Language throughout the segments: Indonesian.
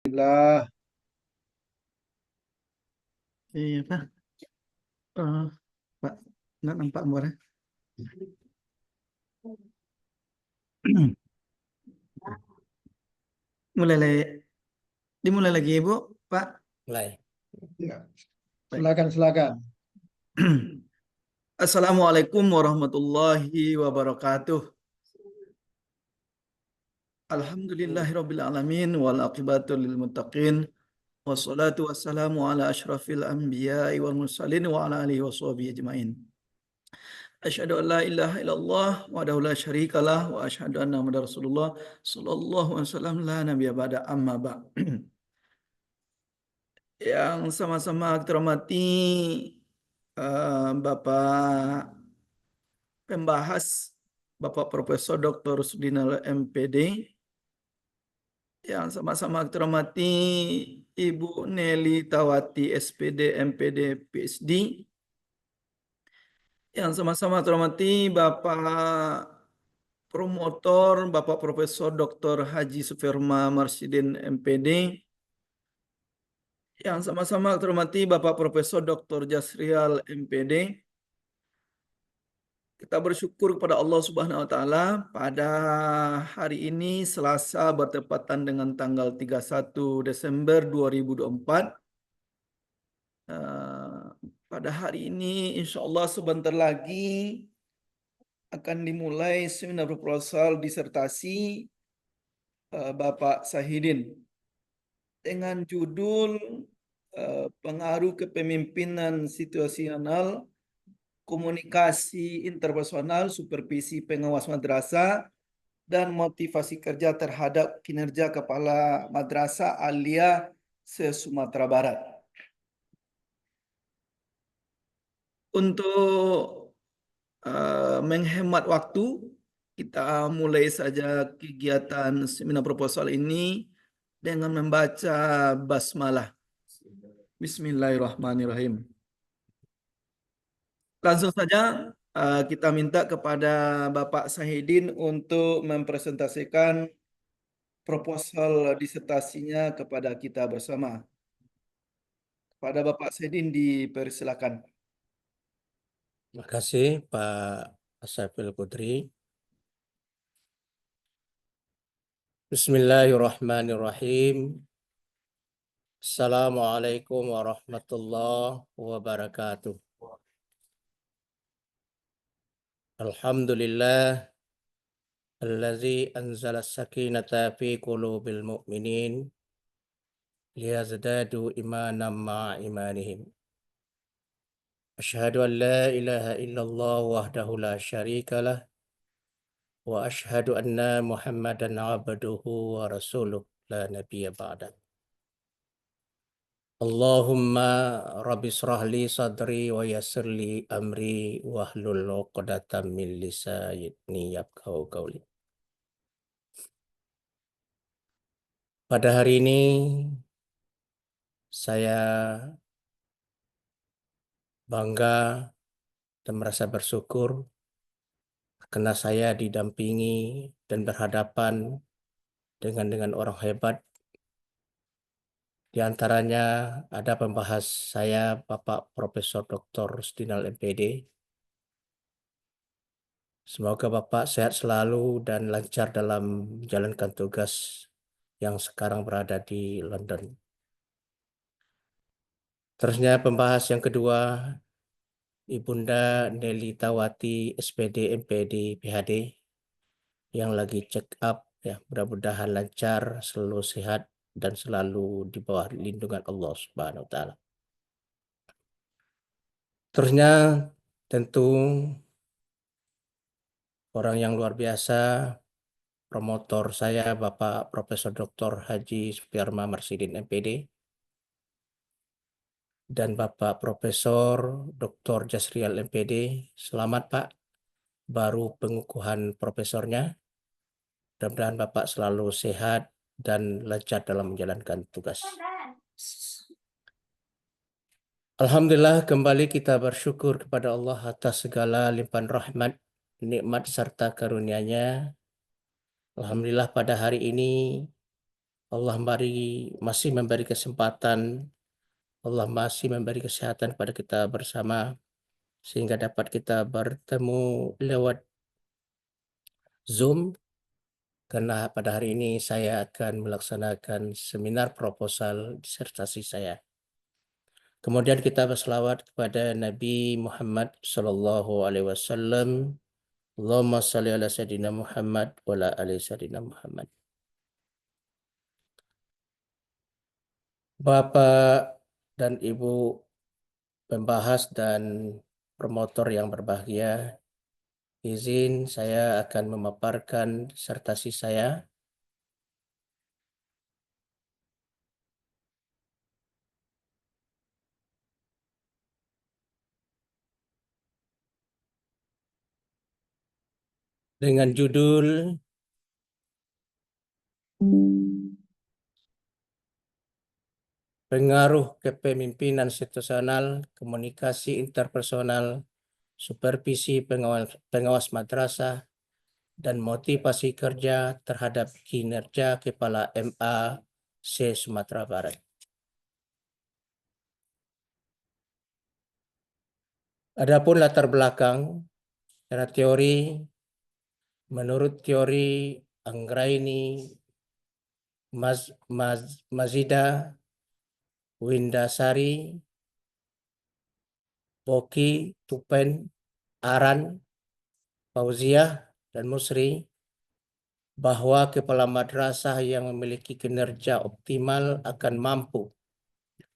Alhamdulillah. Iya, Pak. Pak, nggak nampak gambarnya. Dimulai lagi, Ibu, Pak. Mulai. Ya, silakan. Assalamualaikum warahmatullahi wabarakatuh. Alhamdulillahirabbil alamin wal aqibatu lil muttaqin wassalatu wassalamu ala asyrafil anbiya'i wal mursalin wa ala alihi washabihi ajmain. Asyhadu an la ilaha illallah wahdahu la syarikalah wa asyhadu anna muhammadar rasulullah sallallahu alaihi wasallam la nabiyya ba'da amma ba'. Yang sama-sama kita hormati Bapak pembahas Bapak Profesor Dr. Rusdinal MPD, yang sama-sama kita hormati Ibu Nelly Tawati SPD MPD PhD, yang sama-sama kita hormati Bapak Promotor Bapak Profesor Dr. Haji Suferma Marsidin MPD, yang sama-sama kita hormati Bapak Profesor Dr. Jasrial MPD. Kita bersyukur kepada Allah Subhanahu wa taala pada hari ini Selasa bertepatan dengan tanggal 31 Desember 2024. Pada hari ini insya Allah sebentar lagi akan dimulai seminar proposal disertasi Bapak Sahidin dengan judul pengaruh kepemimpinan situasional, komunikasi interpersonal, supervisi pengawas madrasah, dan motivasi kerja terhadap kinerja kepala madrasah alia se-Sumatera Barat. Untuk menghemat waktu, kita mulai saja kegiatan seminar proposal ini dengan membaca basmalah. Bismillahirrahmanirrahim. Langsung saja kita minta kepada Bapak Sahidin untuk mempresentasikan proposal disertasinya kepada kita bersama. Kepada Bapak Sahidin dipersilakan. Terima kasih Pak Asafil Kudri. Bismillahirrahmanirrahim. Assalamualaikum warahmatullahi wabarakatuh. Alhamdulillah allazi anzala as-sakinata fi qulubil mu'minin liyazdadu imanan ma'a imanihim. Asyhadu an la ilaha illallah wahdahu la syarika lah wa asyhadu anna Muhammadan abduhu wa rasuluh la nabiyya ba'da. Allahumma rabbi shrah li sadri wa yassir li amri wahlul 'uqdatam min lisani yafqahu qawli. Pada hari ini saya bangga dan merasa bersyukur karena saya didampingi dan berhadapan dengan orang hebat. Di antaranya ada pembahas saya, Bapak Profesor Dr. Rusdinal MPD. Semoga Bapak sehat selalu dan lancar dalam menjalankan tugas yang sekarang berada di London. Terusnya pembahas yang kedua, Ibunda Nelly Tawati SPD MPD PhD yang lagi check up, ya mudah-mudahan lancar, selalu sehat dan selalu di bawah lindungan Allah Subhanahu wa taala. Terusnya tentu orang yang luar biasa, promotor saya Bapak Profesor Dr. Haji Supiarma Marsidin MPD dan Bapak Profesor Dr. Jasrial MPD. Selamat Pak, baru pengukuhan profesornya. Mudah-mudahan Bapak selalu sehat dan lancar dalam menjalankan tugas. Alhamdulillah, kembali kita bersyukur kepada Allah atas segala limpahan rahmat, nikmat serta karunia-Nya. Alhamdulillah pada hari ini Allah masih memberi kesempatan, Allah masih memberi kesehatan kepada kita bersama, sehingga dapat kita bertemu lewat Zoom, karena pada hari ini saya akan melaksanakan seminar proposal disertasi saya. Kemudian kita berselawat kepada Nabi Muhammad Sallallahu Alaihi Wasallam. Allahumma salli ala Sayyidina Muhammad wa ala ali Sayyidina Muhammad. Bapak dan Ibu pembahas dan promotor yang berbahagia, izin saya akan memaparkan disertasi saya. Dengan judul Pengaruh Kepemimpinan Situasional, Komunikasi Interpersonal, Supervisi Pengawas Madrasah, dan Motivasi Kerja terhadap Kinerja Kepala MA se Sumatera Barat. Adapun latar belakang secara teori, menurut teori Anggraini Mazida, Windasari, Boki, Tupen, Aran, Fauziah, dan Musri, bahwa kepala madrasah yang memiliki kinerja optimal akan mampu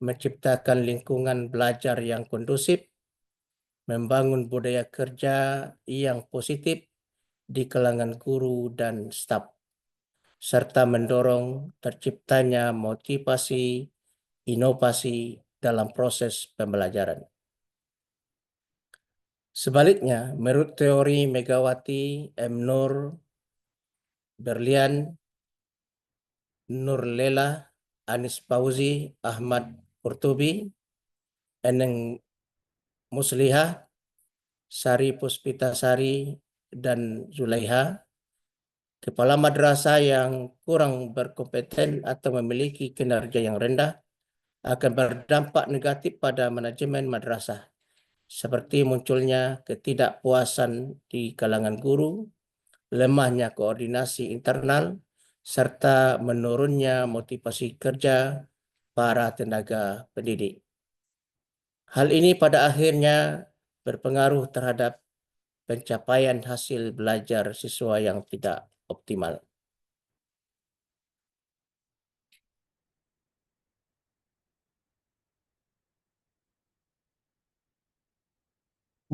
menciptakan lingkungan belajar yang kondusif, membangun budaya kerja yang positif di kalangan guru dan staf, serta mendorong terciptanya motivasi inovasi dalam proses pembelajaran. Sebaliknya, menurut teori Megawati, M. Nur, Berlian, Nur Lela, Anis Fauzi, Ahmad Qurtubi, Eneng Muslihah, Sari Puspitasari, dan Zulaiha, kepala madrasah yang kurang berkompeten atau memiliki kinerja yang rendah akan berdampak negatif pada manajemen madrasah, seperti munculnya ketidakpuasan di kalangan guru, lemahnya koordinasi internal, serta menurunnya motivasi kerja para tenaga pendidik. Hal ini pada akhirnya berpengaruh terhadap pencapaian hasil belajar siswa yang tidak optimal.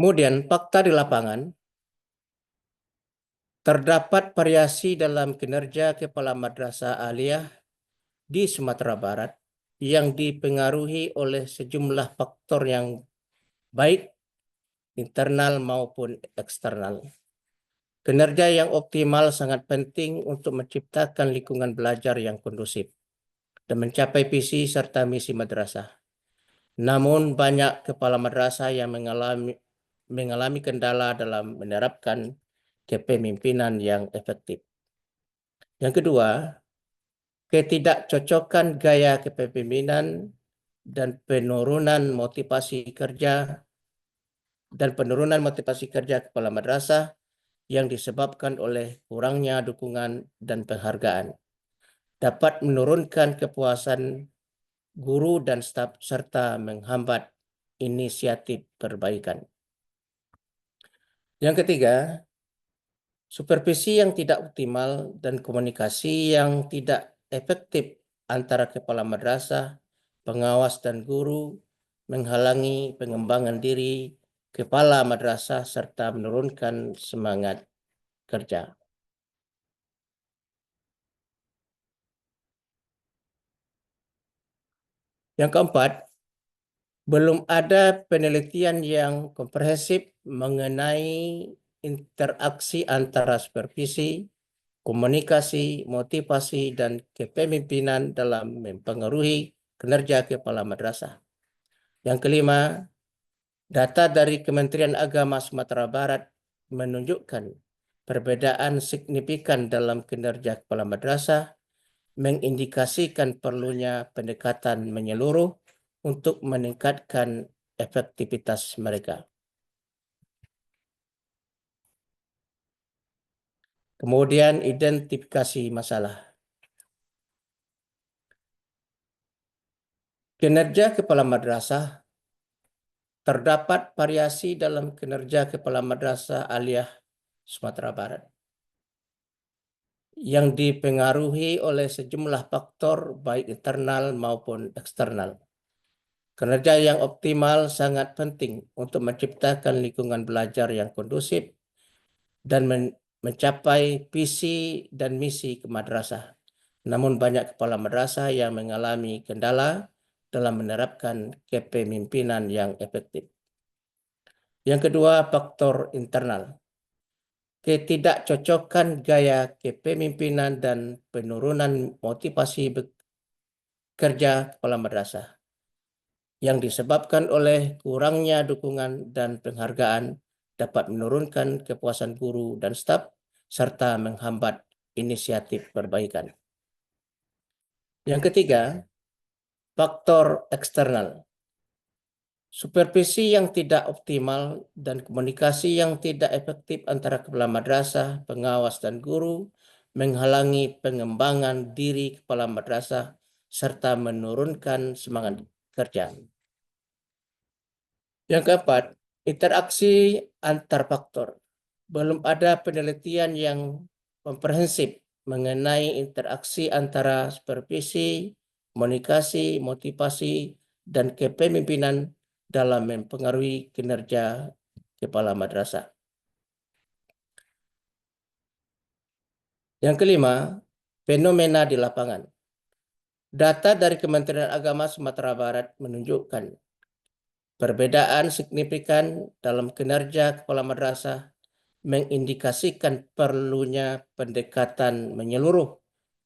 Kemudian fakta di lapangan, terdapat variasi dalam kinerja kepala madrasah aliyah di Sumatera Barat yang dipengaruhi oleh sejumlah faktor yang baik internal maupun eksternal. Kinerja yang optimal sangat penting untuk menciptakan lingkungan belajar yang kondusif dan mencapai visi serta misi madrasah. Namun banyak kepala madrasah yang mengalami kendala dalam menerapkan kepemimpinan yang efektif. Yang kedua, ketidakcocokan gaya kepemimpinan dan penurunan motivasi kerja kepala madrasah yang disebabkan oleh kurangnya dukungan dan penghargaan dapat menurunkan kepuasan guru dan staf serta menghambat inisiatif perbaikan. Yang ketiga, supervisi yang tidak optimal dan komunikasi yang tidak efektif antara kepala madrasah, pengawas, dan guru menghalangi pengembangan diri kepala madrasah serta menurunkan semangat kerja. Yang keempat, belum ada penelitian yang komprehensif mengenai interaksi antara supervisi, komunikasi, motivasi, dan kepemimpinan dalam mempengaruhi kinerja kepala madrasah. Yang kelima, data dari Kementerian Agama Sumatera Barat menunjukkan perbedaan signifikan dalam kinerja kepala madrasah mengindikasikan perlunya pendekatan menyeluruh untuk meningkatkan efektivitas mereka. Kemudian identifikasi masalah. Kinerja kepala madrasah. Terdapat variasi dalam kinerja kepala madrasah aliyah Sumatera Barat yang dipengaruhi oleh sejumlah faktor baik internal maupun eksternal. Kinerja yang optimal sangat penting untuk menciptakan lingkungan belajar yang kondusif dan mencapai visi dan misi ke madrasah. Namun banyak kepala madrasah yang mengalami kendala dalam menerapkan kepemimpinan yang efektif. Yang kedua, faktor internal. Ketidakcocokan gaya kepemimpinan dan penurunan motivasi bekerja kepala madrasah yang disebabkan oleh kurangnya dukungan dan penghargaan dapat menurunkan kepuasan guru dan staf serta menghambat inisiatif perbaikan. Yang ketiga, faktor eksternal. Supervisi yang tidak optimal dan komunikasi yang tidak efektif antara kepala madrasah, pengawas, dan guru menghalangi pengembangan diri kepala madrasah serta menurunkan semangat kerja. Yang keempat, interaksi antar faktor. Belum ada penelitian yang komprehensif mengenai interaksi antara supervisi, komunikasi, motivasi, dan kepemimpinan dalam mempengaruhi kinerja kepala madrasah. Yang kelima, fenomena di lapangan. Data dari Kementerian Agama Sumatera Barat menunjukkan perbedaan signifikan dalam kinerja kepala madrasah mengindikasikan perlunya pendekatan menyeluruh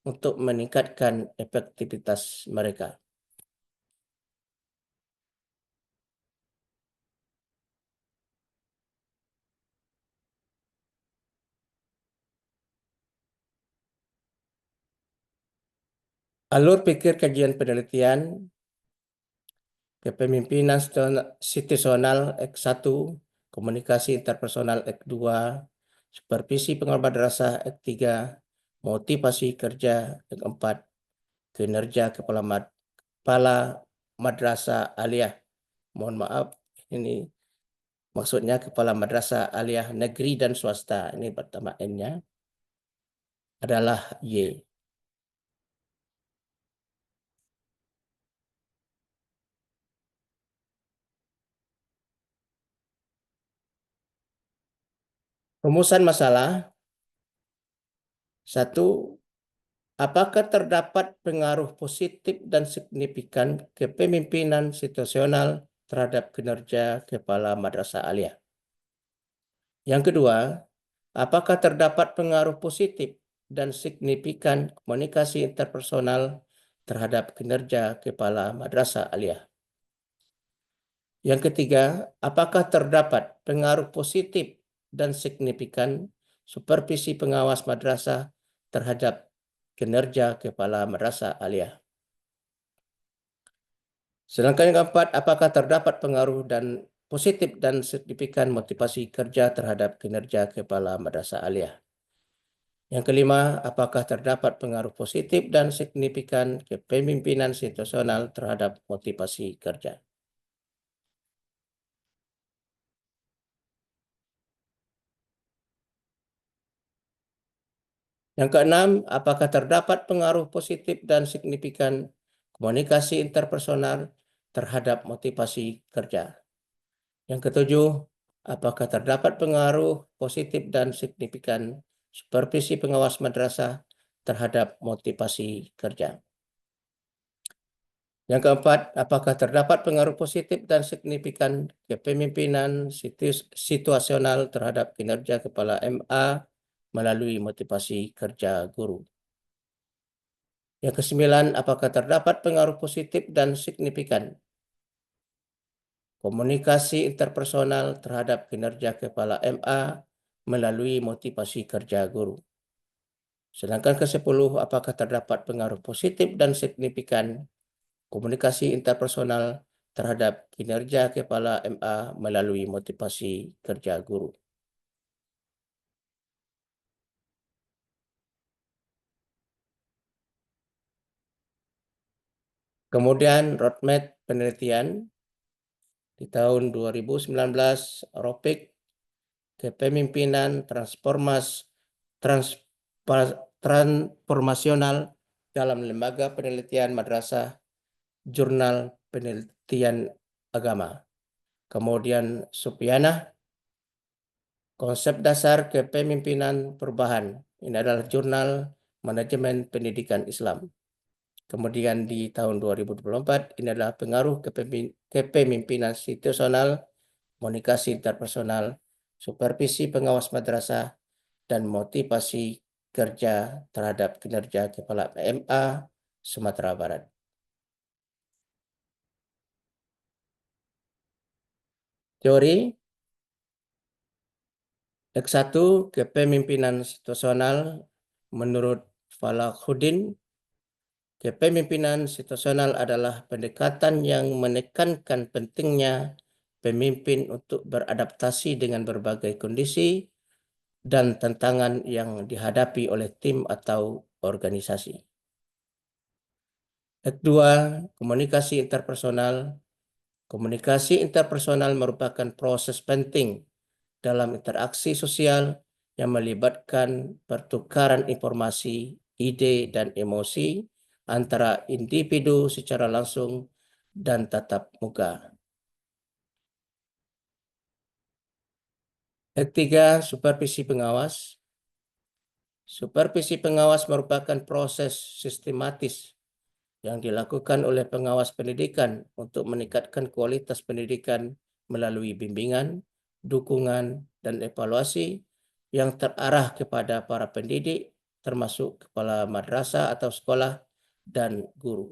untuk meningkatkan efektivitas mereka. Alur pikir kajian penelitian kepemimpinan situasional X1, komunikasi interpersonal X2, supervisi pengawal madrasah X3, motivasi kerja X4, kinerja kepala madrasah aliyah. Mohon maaf, ini maksudnya kepala madrasah aliyah negeri dan swasta. Ini pertama N-nya adalah Y. Rumusan masalah. 1. Apakah terdapat pengaruh positif dan signifikan kepemimpinan situasional terhadap kinerja kepala madrasah aliyah? Yang kedua, apakah terdapat pengaruh positif dan signifikan komunikasi interpersonal terhadap kinerja kepala madrasah aliyah? Yang ketiga, apakah terdapat pengaruh positif dan signifikan supervisi pengawas madrasah terhadap kinerja kepala madrasah aliyah? Sedangkan yang keempat, apakah terdapat pengaruh dan positif dan signifikan motivasi kerja terhadap kinerja kepala madrasah aliyah? Yang kelima, apakah terdapat pengaruh positif dan signifikan kepemimpinan situasional terhadap motivasi kerja? Yang keenam, apakah terdapat pengaruh positif dan signifikan komunikasi interpersonal terhadap motivasi kerja? Yang ketujuh, apakah terdapat pengaruh positif dan signifikan supervisi pengawas madrasah terhadap motivasi kerja? Yang keempat, apakah terdapat pengaruh positif dan signifikan kepemimpinan situasional terhadap kinerja kepala MA melalui motivasi kerja guru? Yang kesembilan, apakah terdapat pengaruh positif dan signifikan komunikasi interpersonal terhadap kinerja kepala MA melalui motivasi kerja guru? Sedangkan ke-10, apakah terdapat pengaruh positif dan signifikan komunikasi interpersonal terhadap kinerja kepala MA melalui motivasi kerja guru. Kemudian roadmap penelitian di tahun 2019, ROPIK Kepemimpinan transformasional dalam lembaga penelitian madrasah, jurnal penelitian agama. Kemudian Supianah, konsep dasar kepemimpinan perubahan. Ini adalah jurnal manajemen pendidikan Islam. Kemudian di tahun 2024 ini adalah pengaruh kepemimpinan situasional, komunikasi interpersonal, supervisi pengawas madrasah, dan motivasi kerja terhadap kinerja kepala MA Sumatera Barat. Teori X1 kepemimpinan situasional menurut Falahuddin. Kepemimpinan situasional adalah pendekatan yang menekankan pentingnya pemimpin untuk beradaptasi dengan berbagai kondisi dan tantangan yang dihadapi oleh tim atau organisasi. Kedua, komunikasi interpersonal. Komunikasi interpersonal merupakan proses penting dalam interaksi sosial yang melibatkan pertukaran informasi, ide, dan emosi antara individu secara langsung dan tatap muka. Ketiga, supervisi pengawas. Supervisi pengawas merupakan proses sistematis yang dilakukan oleh pengawas pendidikan untuk meningkatkan kualitas pendidikan melalui bimbingan, dukungan, dan evaluasi yang terarah kepada para pendidik, termasuk kepala madrasah atau sekolah dan guru.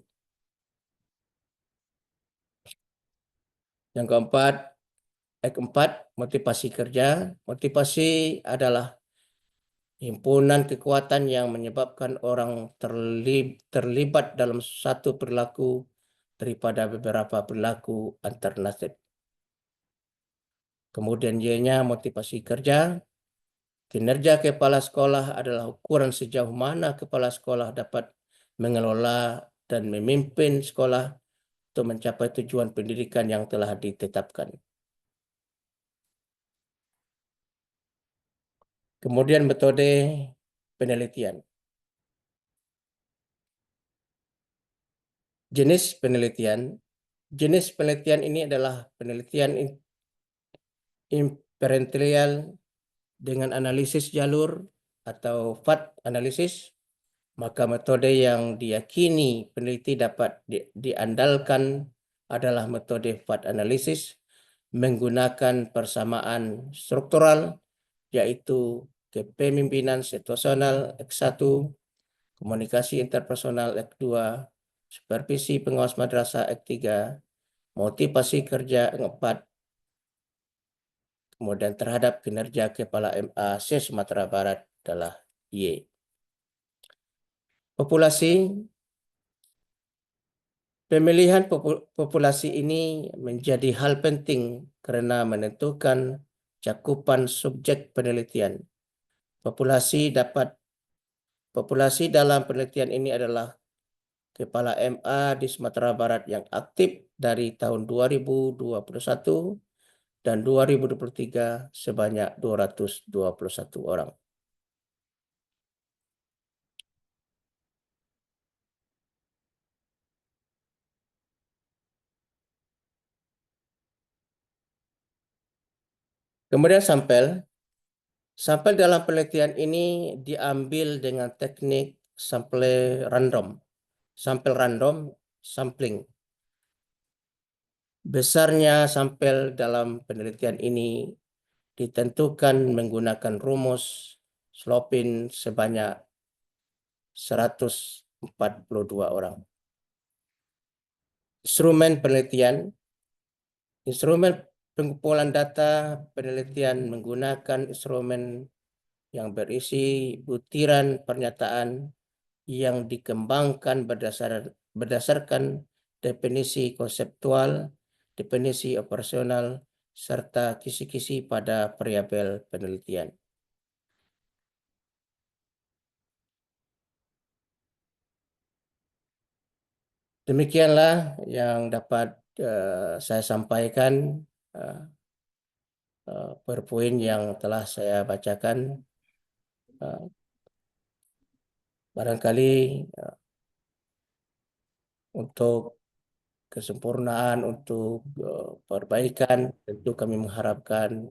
Yang keempat, motivasi kerja. Motivasi adalah himpunan kekuatan yang menyebabkan orang terlibat dalam satu perilaku daripada beberapa perilaku alternatif. Kemudian Y-nya motivasi kerja. Kinerja kepala sekolah adalah ukuran sejauh mana kepala sekolah dapat mengelola dan memimpin sekolah untuk mencapai tujuan pendidikan yang telah ditetapkan. Kemudian metode penelitian. Jenis penelitian. Jenis penelitian ini adalah penelitian inferential dengan analisis jalur atau FAT analisis. Maka metode yang diyakini peneliti dapat diandalkan adalah metode FAT analisis menggunakan persamaan struktural, yaitu kepemimpinan situasional X1, komunikasi interpersonal X2, supervisi pengawas madrasah X3, motivasi kerja X4, kemudian terhadap kinerja kepala MA Sumatera Barat adalah Y. Populasi. Pemilihan populasi ini menjadi hal penting karena menentukan cakupan subjek penelitian. Populasi dalam penelitian ini adalah kepala MA di Sumatera Barat yang aktif dari tahun 2021 dan 2023 sebanyak 221 orang. Kemudian sampel. Sampel dalam penelitian ini diambil dengan teknik sampel random sampling. Besarnya sampel dalam penelitian ini ditentukan menggunakan rumus Slopin sebanyak 142 orang. Instrumen pengumpulan data penelitian menggunakan instrumen yang berisi butiran pernyataan yang dikembangkan berdasarkan definisi konseptual, definisi operasional, serta kisi-kisi pada variabel penelitian. Demikianlah yang dapat saya sampaikan PowerPoint yang telah saya bacakan. Barangkali untuk kesempurnaan, untuk perbaikan, tentu kami mengharapkan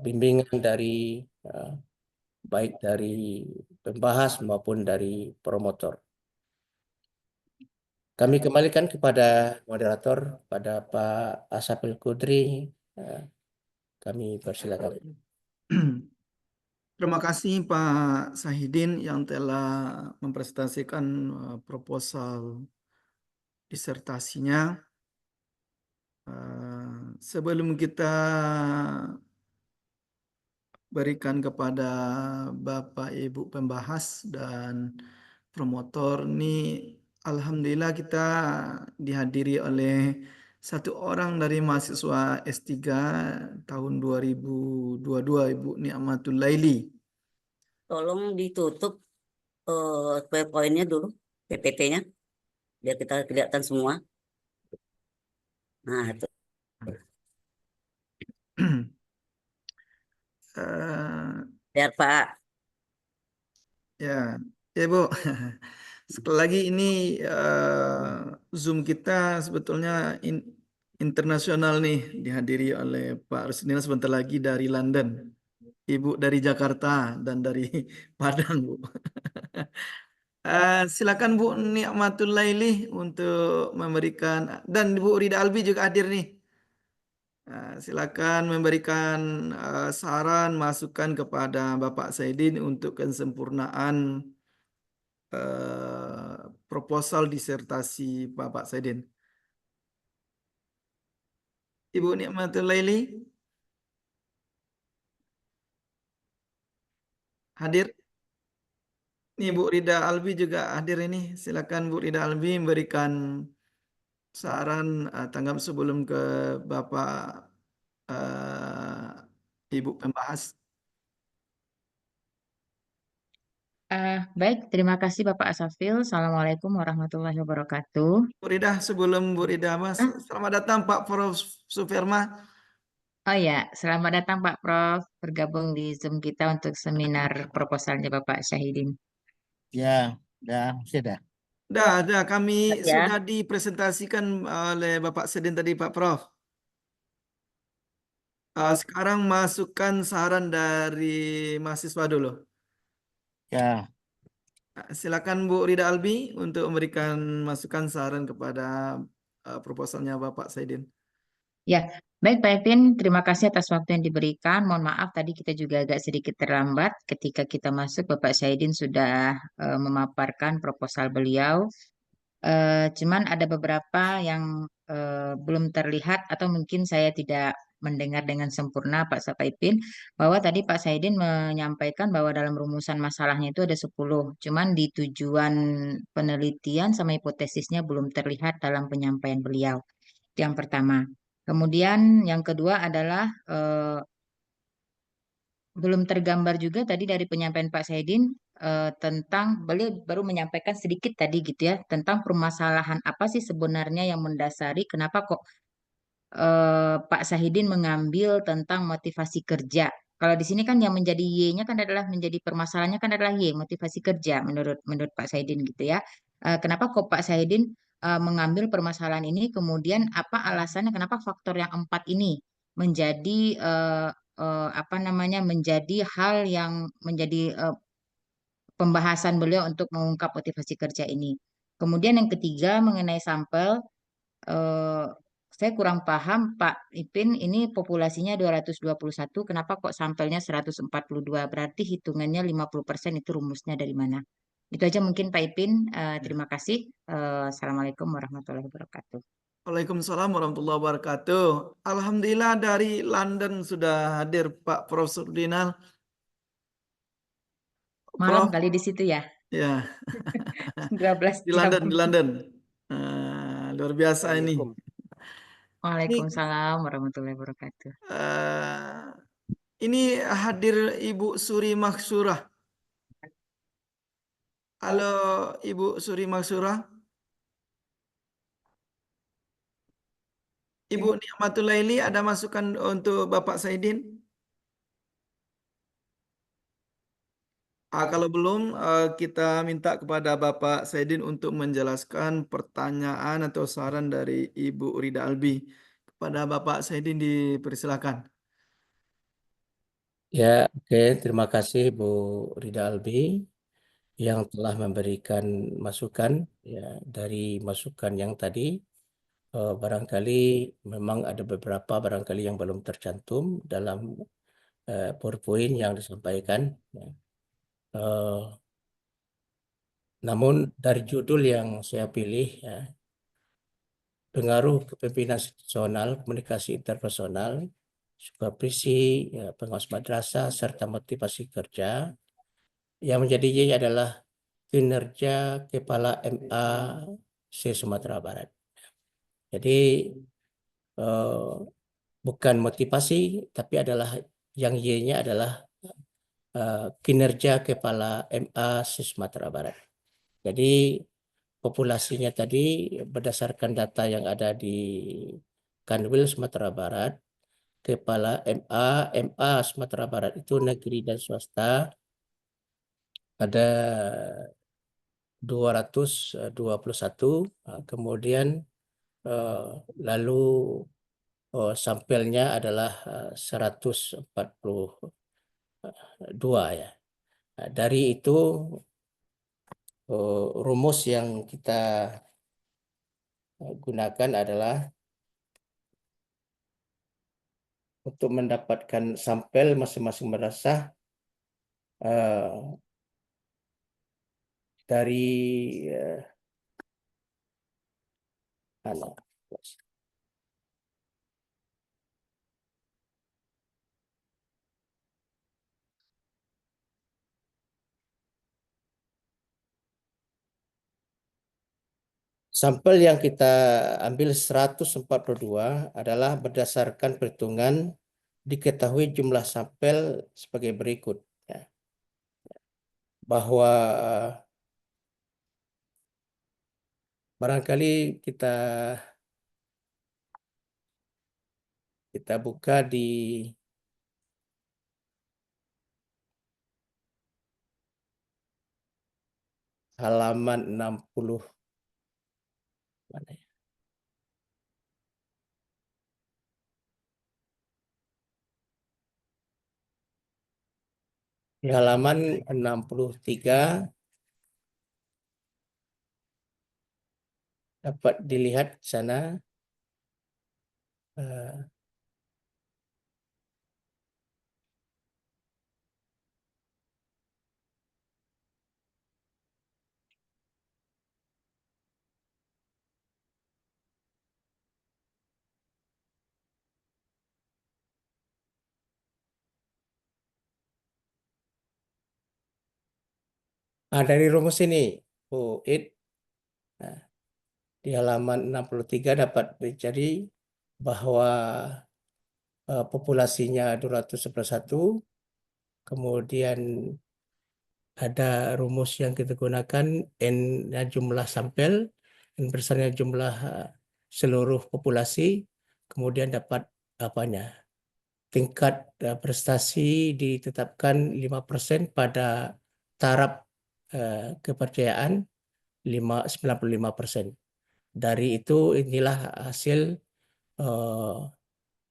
bimbingan dari baik dari pembahas maupun dari promotor. Kami kembalikan kepada moderator, pada Pak Asafil Kudri. Kami persilakan. Terima kasih Pak Sahidin yang telah mempresentasikan proposal disertasinya. Sebelum kita berikan kepada Bapak Ibu pembahas dan promotor, ini alhamdulillah kita dihadiri oleh satu orang dari mahasiswa S3 tahun 2022, Ibu Ni'matul Laili. Tolong ditutup PowerPoint-nya dulu, PPT-nya, biar kita kelihatan semua. Nah, itu. Biar Pak. Ya, ya Bu. Sekali lagi ini Zoom kita sebetulnya internasional nih, dihadiri oleh Pak Rusdinil sebentar lagi dari London, Ibu dari Jakarta, dan dari Padang, Bu. Silakan Bu Ni'matul Laili untuk memberikan, dan Bu Rida Albi juga hadir nih. Silakan memberikan saran, masukan kepada Bapak Saidin untuk kesempurnaan proposal disertasi Bapak Saidin. Ibu Ni'matul Laili hadir. Nih Bu Rida Albi juga hadir ini. Silakan Bu Rida Albi memberikan saran tanggap sebelum ke Bapak Ibu pembahas. Baik, terima kasih Bapak Asafil. Assalamualaikum warahmatullahi wabarakatuh. Bu Rida, sebelum Bu Rida Mas, selamat datang Pak Prof. Suferma. Oh ya, selamat datang Pak Prof. Bergabung di Zoom kita untuk seminar proposalnya Bapak Syahidin. Ya, sudah. Dah, kami Ya. sudah dipresentasikan oleh Bapak Sedin tadi Pak Prof. Sekarang masukkan saran dari mahasiswa dulu. Ya. Silakan Bu Rida Albi untuk memberikan masukan saran kepada proposalnya Bapak Saidin. Ya, baik Pak Evin, terima kasih atas waktu yang diberikan. Mohon maaf tadi kita juga agak sedikit terlambat. Ketika kita masuk, Bapak Syahidin sudah memaparkan proposal beliau. Cuman ada beberapa yang belum terlihat atau mungkin saya tidak mendengar dengan sempurna Pak Sapaipin, bahwa tadi Pak Saidin menyampaikan bahwa dalam rumusan masalahnya itu ada 10, cuman di tujuan penelitian sama hipotesisnya belum terlihat dalam penyampaian beliau. Itu yang pertama. Kemudian yang kedua adalah belum tergambar juga tadi dari penyampaian Pak Saidin tentang beliau baru menyampaikan sedikit tadi gitu ya tentang permasalahan apa sih sebenarnya yang mendasari kenapa kok Pak Sahidin mengambil tentang motivasi kerja. Kalau di sini kan yang menjadi Y-nya kan adalah menjadi permasalahannya kan adalah Y, motivasi kerja menurut Pak Sahidin gitu ya. Kenapa kok Pak Sahidin mengambil permasalahan ini, kemudian apa alasannya kenapa faktor yang 4 ini menjadi apa namanya menjadi hal yang menjadi pembahasan beliau untuk mengungkap motivasi kerja ini. Kemudian yang ketiga mengenai sampel, saya kurang paham Pak Ipin, ini populasinya 221, kenapa kok sampelnya 142? Berarti hitungannya 50% itu rumusnya dari mana? Itu aja mungkin Pak Ipin. Terima kasih. Assalamualaikum warahmatullahi wabarakatuh. Waalaikumsalam warahmatullahi wabarakatuh. Alhamdulillah dari London sudah hadir Pak Prof. Surdinal. Malam Prof, kali di situ ya, ya 12 di jam. London, di London. Luar biasa ini. Assalamualaikum. Ini Waalaikumsalam warahmatullahi wabarakatuh. ini hadir Ibu Suri Maksurah. Halo Ibu Suri Maksurah. Ibu Nikmatul Laili, ada masukan untuk Bapak Saidin? Kalau belum, kita minta kepada Bapak Saidin untuk menjelaskan pertanyaan atau saran dari Ibu Rida Albi. Kepada Bapak Saidin dipersilakan. Ya, oke. Terima kasih Bu Rida Albi yang telah memberikan masukan. Ya, dari masukan yang tadi, barangkali memang ada beberapa barangkali yang belum tercantum dalam PowerPoint yang disampaikan. Ya. Namun dari judul yang saya pilih, ya, pengaruh kepemimpinan institusional, komunikasi interpersonal, supervisi, ya, pengawas madrasah, serta motivasi kerja. Yang menjadi Y adalah kinerja Kepala MA Sumatera Barat. Jadi bukan motivasi, tapi adalah yang Y-nya adalah kinerja Kepala MA Sumatera Barat. Jadi populasinya tadi berdasarkan data yang ada di Kanwil Sumatera Barat, Kepala MA Sumatera Barat itu negeri dan swasta ada 221, kemudian lalu sampelnya adalah 142 ya. Nah, dari itu rumus yang kita gunakan adalah untuk mendapatkan sampel masing-masing madrasah dari sampel yang kita ambil 142 adalah berdasarkan perhitungan diketahui jumlah sampel sebagai berikut. Ya. Bahwa barangkali kita buka di halaman 60. Mana ya? Di halaman 63 dapat dilihat di sana dari rumus ini, Bu Id, di halaman 63 dapat dicari bahwa populasinya 211, kemudian ada rumus yang kita gunakan, N-nya jumlah sampel, N besarnya jumlah seluruh populasi, kemudian dapat tingkat prestasi ditetapkan 5% pada taraf kepercayaan 95%. Dari itu inilah hasil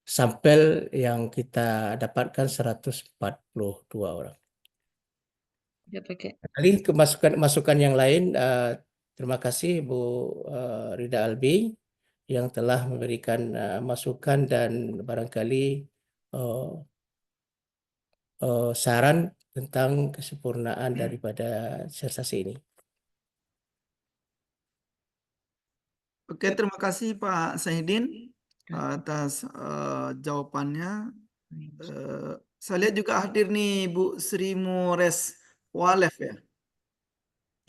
sampel yang kita dapatkan 142 orang. Kali ke masukan yang lain, terima kasih Bu Rida Albi yang telah memberikan masukan dan barangkali saran tentang kesempurnaan daripada sensasi ini. Oke, terima kasih Pak Saidin atas jawabannya. Saya lihat juga hadir nih Bu Sri Mores Walef ya.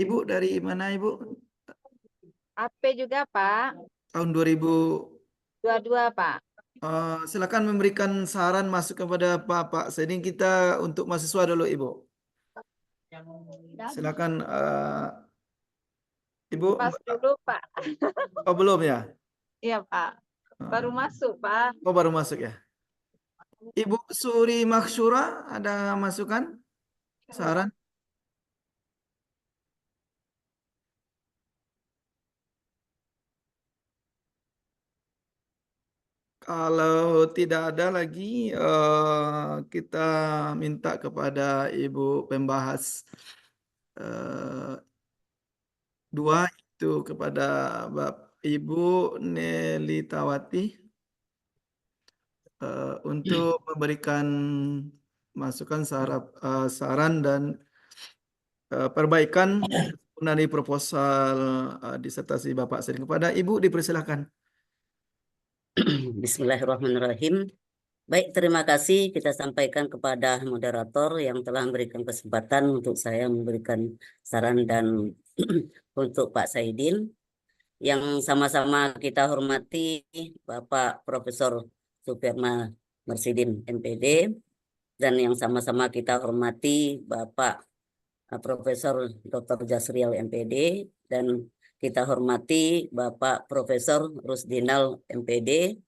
Ibu dari mana Ibu? AP juga Pak, Tahun 2000. dua-dua Pak. Silakan memberikan saran masuk kepada Pak Saidin, kita untuk mahasiswa dulu Ibu. Silakan Ibu. Pas dulu Pak. Oh belum ya? Iya Pak. Baru masuk Pak. Oh baru masuk ya. Ibu Suri Maksyura ada masukan? Saran? Kalau tidak ada lagi, kita minta kepada Ibu pembahas dua, itu kepada Ibu Nelly Tawati untuk memberikan masukan, saran dan perbaikan dari proposal disertasi Bapak Saidin. Kepada Ibu dipersilakan. Bismillahirrahmanirrahim. Baik, terima kasih kita sampaikan kepada moderator yang telah memberikan kesempatan untuk saya memberikan saran dan untuk Pak Saidin. Yang sama-sama kita hormati Bapak Profesor Supirma Mersidin MPD, dan yang sama-sama kita hormati Bapak Profesor Dr. Jasriel MPD, dan kita hormati Bapak Profesor Rusdinal MPD,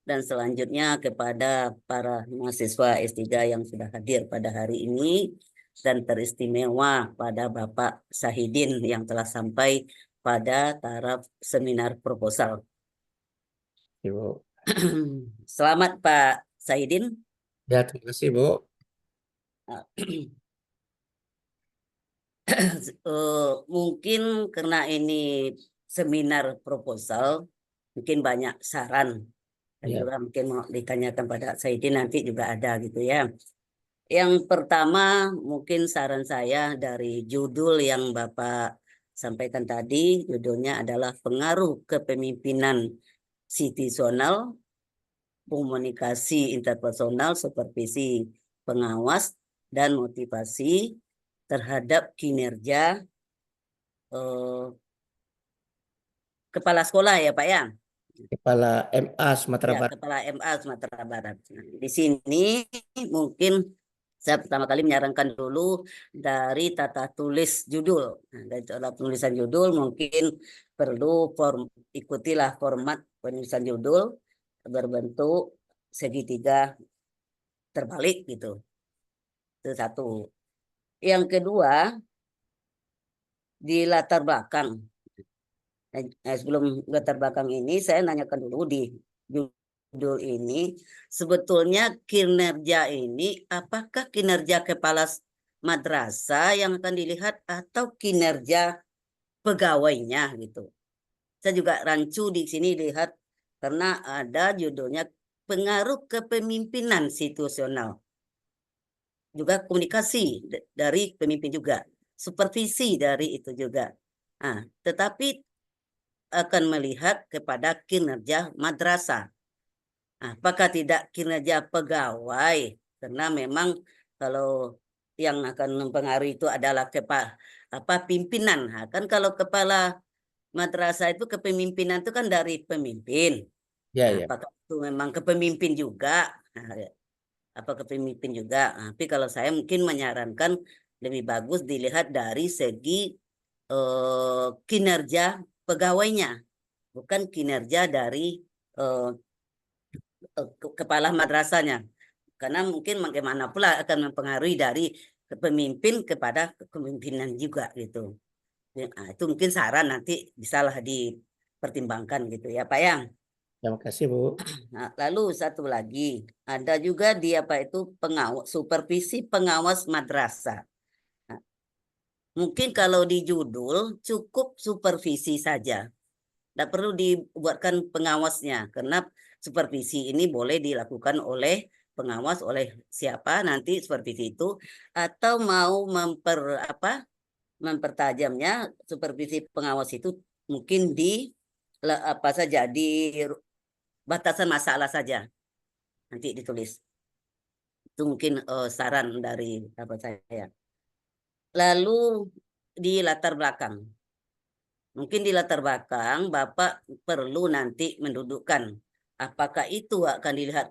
dan selanjutnya kepada para mahasiswa S3 yang sudah hadir pada hari ini, dan teristimewa pada Bapak Sahidin yang telah sampai pada taraf seminar proposal. Ibu. Selamat Pak Sahidin. Ya, terima kasih Bu. Mungkin karena ini seminar proposal, mungkin banyak saran dan Ya. juga mungkin mau ditanyakan pada Saidin nanti juga ada gitu ya. Yang pertama mungkin saran saya dari judul yang Bapak sampaikan tadi, judulnya adalah pengaruh kepemimpinan situasional, komunikasi interpersonal, supervisi pengawas, dan motivasi terhadap kinerja kepala sekolah ya Pak ya. Kepala MA Sumatera Ya, Barat. Kepala MA Sumatera Barat. Nah, di sini mungkin saya pertama kali menyarankan dulu dari tata tulis judul. Nah, dari tata tulisan judul mungkin perlu ikutilah format penulisan judul berbentuk segitiga terbalik gitu. Itu satu. Yang kedua, di latar belakang. Sebelum latar belakang ini saya nanyakan dulu di judul ini, sebetulnya kinerja ini apakah kinerja kepala madrasah yang akan dilihat atau kinerja pegawainya gitu. Saya juga rancu di sini lihat karena ada judulnya pengaruh kepemimpinan situasional. Juga komunikasi dari pemimpin juga, supervisi dari itu juga. Nah, tetapi akan melihat kepada kinerja madrasah. Apakah tidak kinerja pegawai? Karena memang kalau yang akan mempengaruhi itu adalah pimpinan. Nah, kan kalau kepala madrasah itu kepemimpinan itu kan dari pemimpin. Ya, Nah, ya. apakah itu memang kepemimpin juga? Nah, apa kepemimpin juga? Nah, tapi kalau saya mungkin menyarankan lebih bagus dilihat dari segi kinerja pegawainya, bukan kinerja dari kepala madrasahnya. Karena mungkin bagaimana pula akan mempengaruhi dari pemimpin kepada kepemimpinan juga gitu. Nah, itu mungkin saran nanti bisalah dipertimbangkan gitu ya Pak Yang. Terima kasih Bu. Nah, lalu satu lagi ada juga di supervisi pengawas madrasah. Nah, mungkin kalau di judul cukup supervisi saja. Tidak perlu dibuatkan pengawasnya karena supervisi ini boleh dilakukan oleh pengawas, oleh siapa nanti supervisi itu, atau mau mempertajamnya supervisi pengawas itu mungkin di apa saja di batasan masalah saja nanti ditulis. Itu mungkin saran dari apa saya. Lalu di latar belakang. Mungkin di latar belakang Bapak perlu nanti mendudukkan apakah itu akan dilihat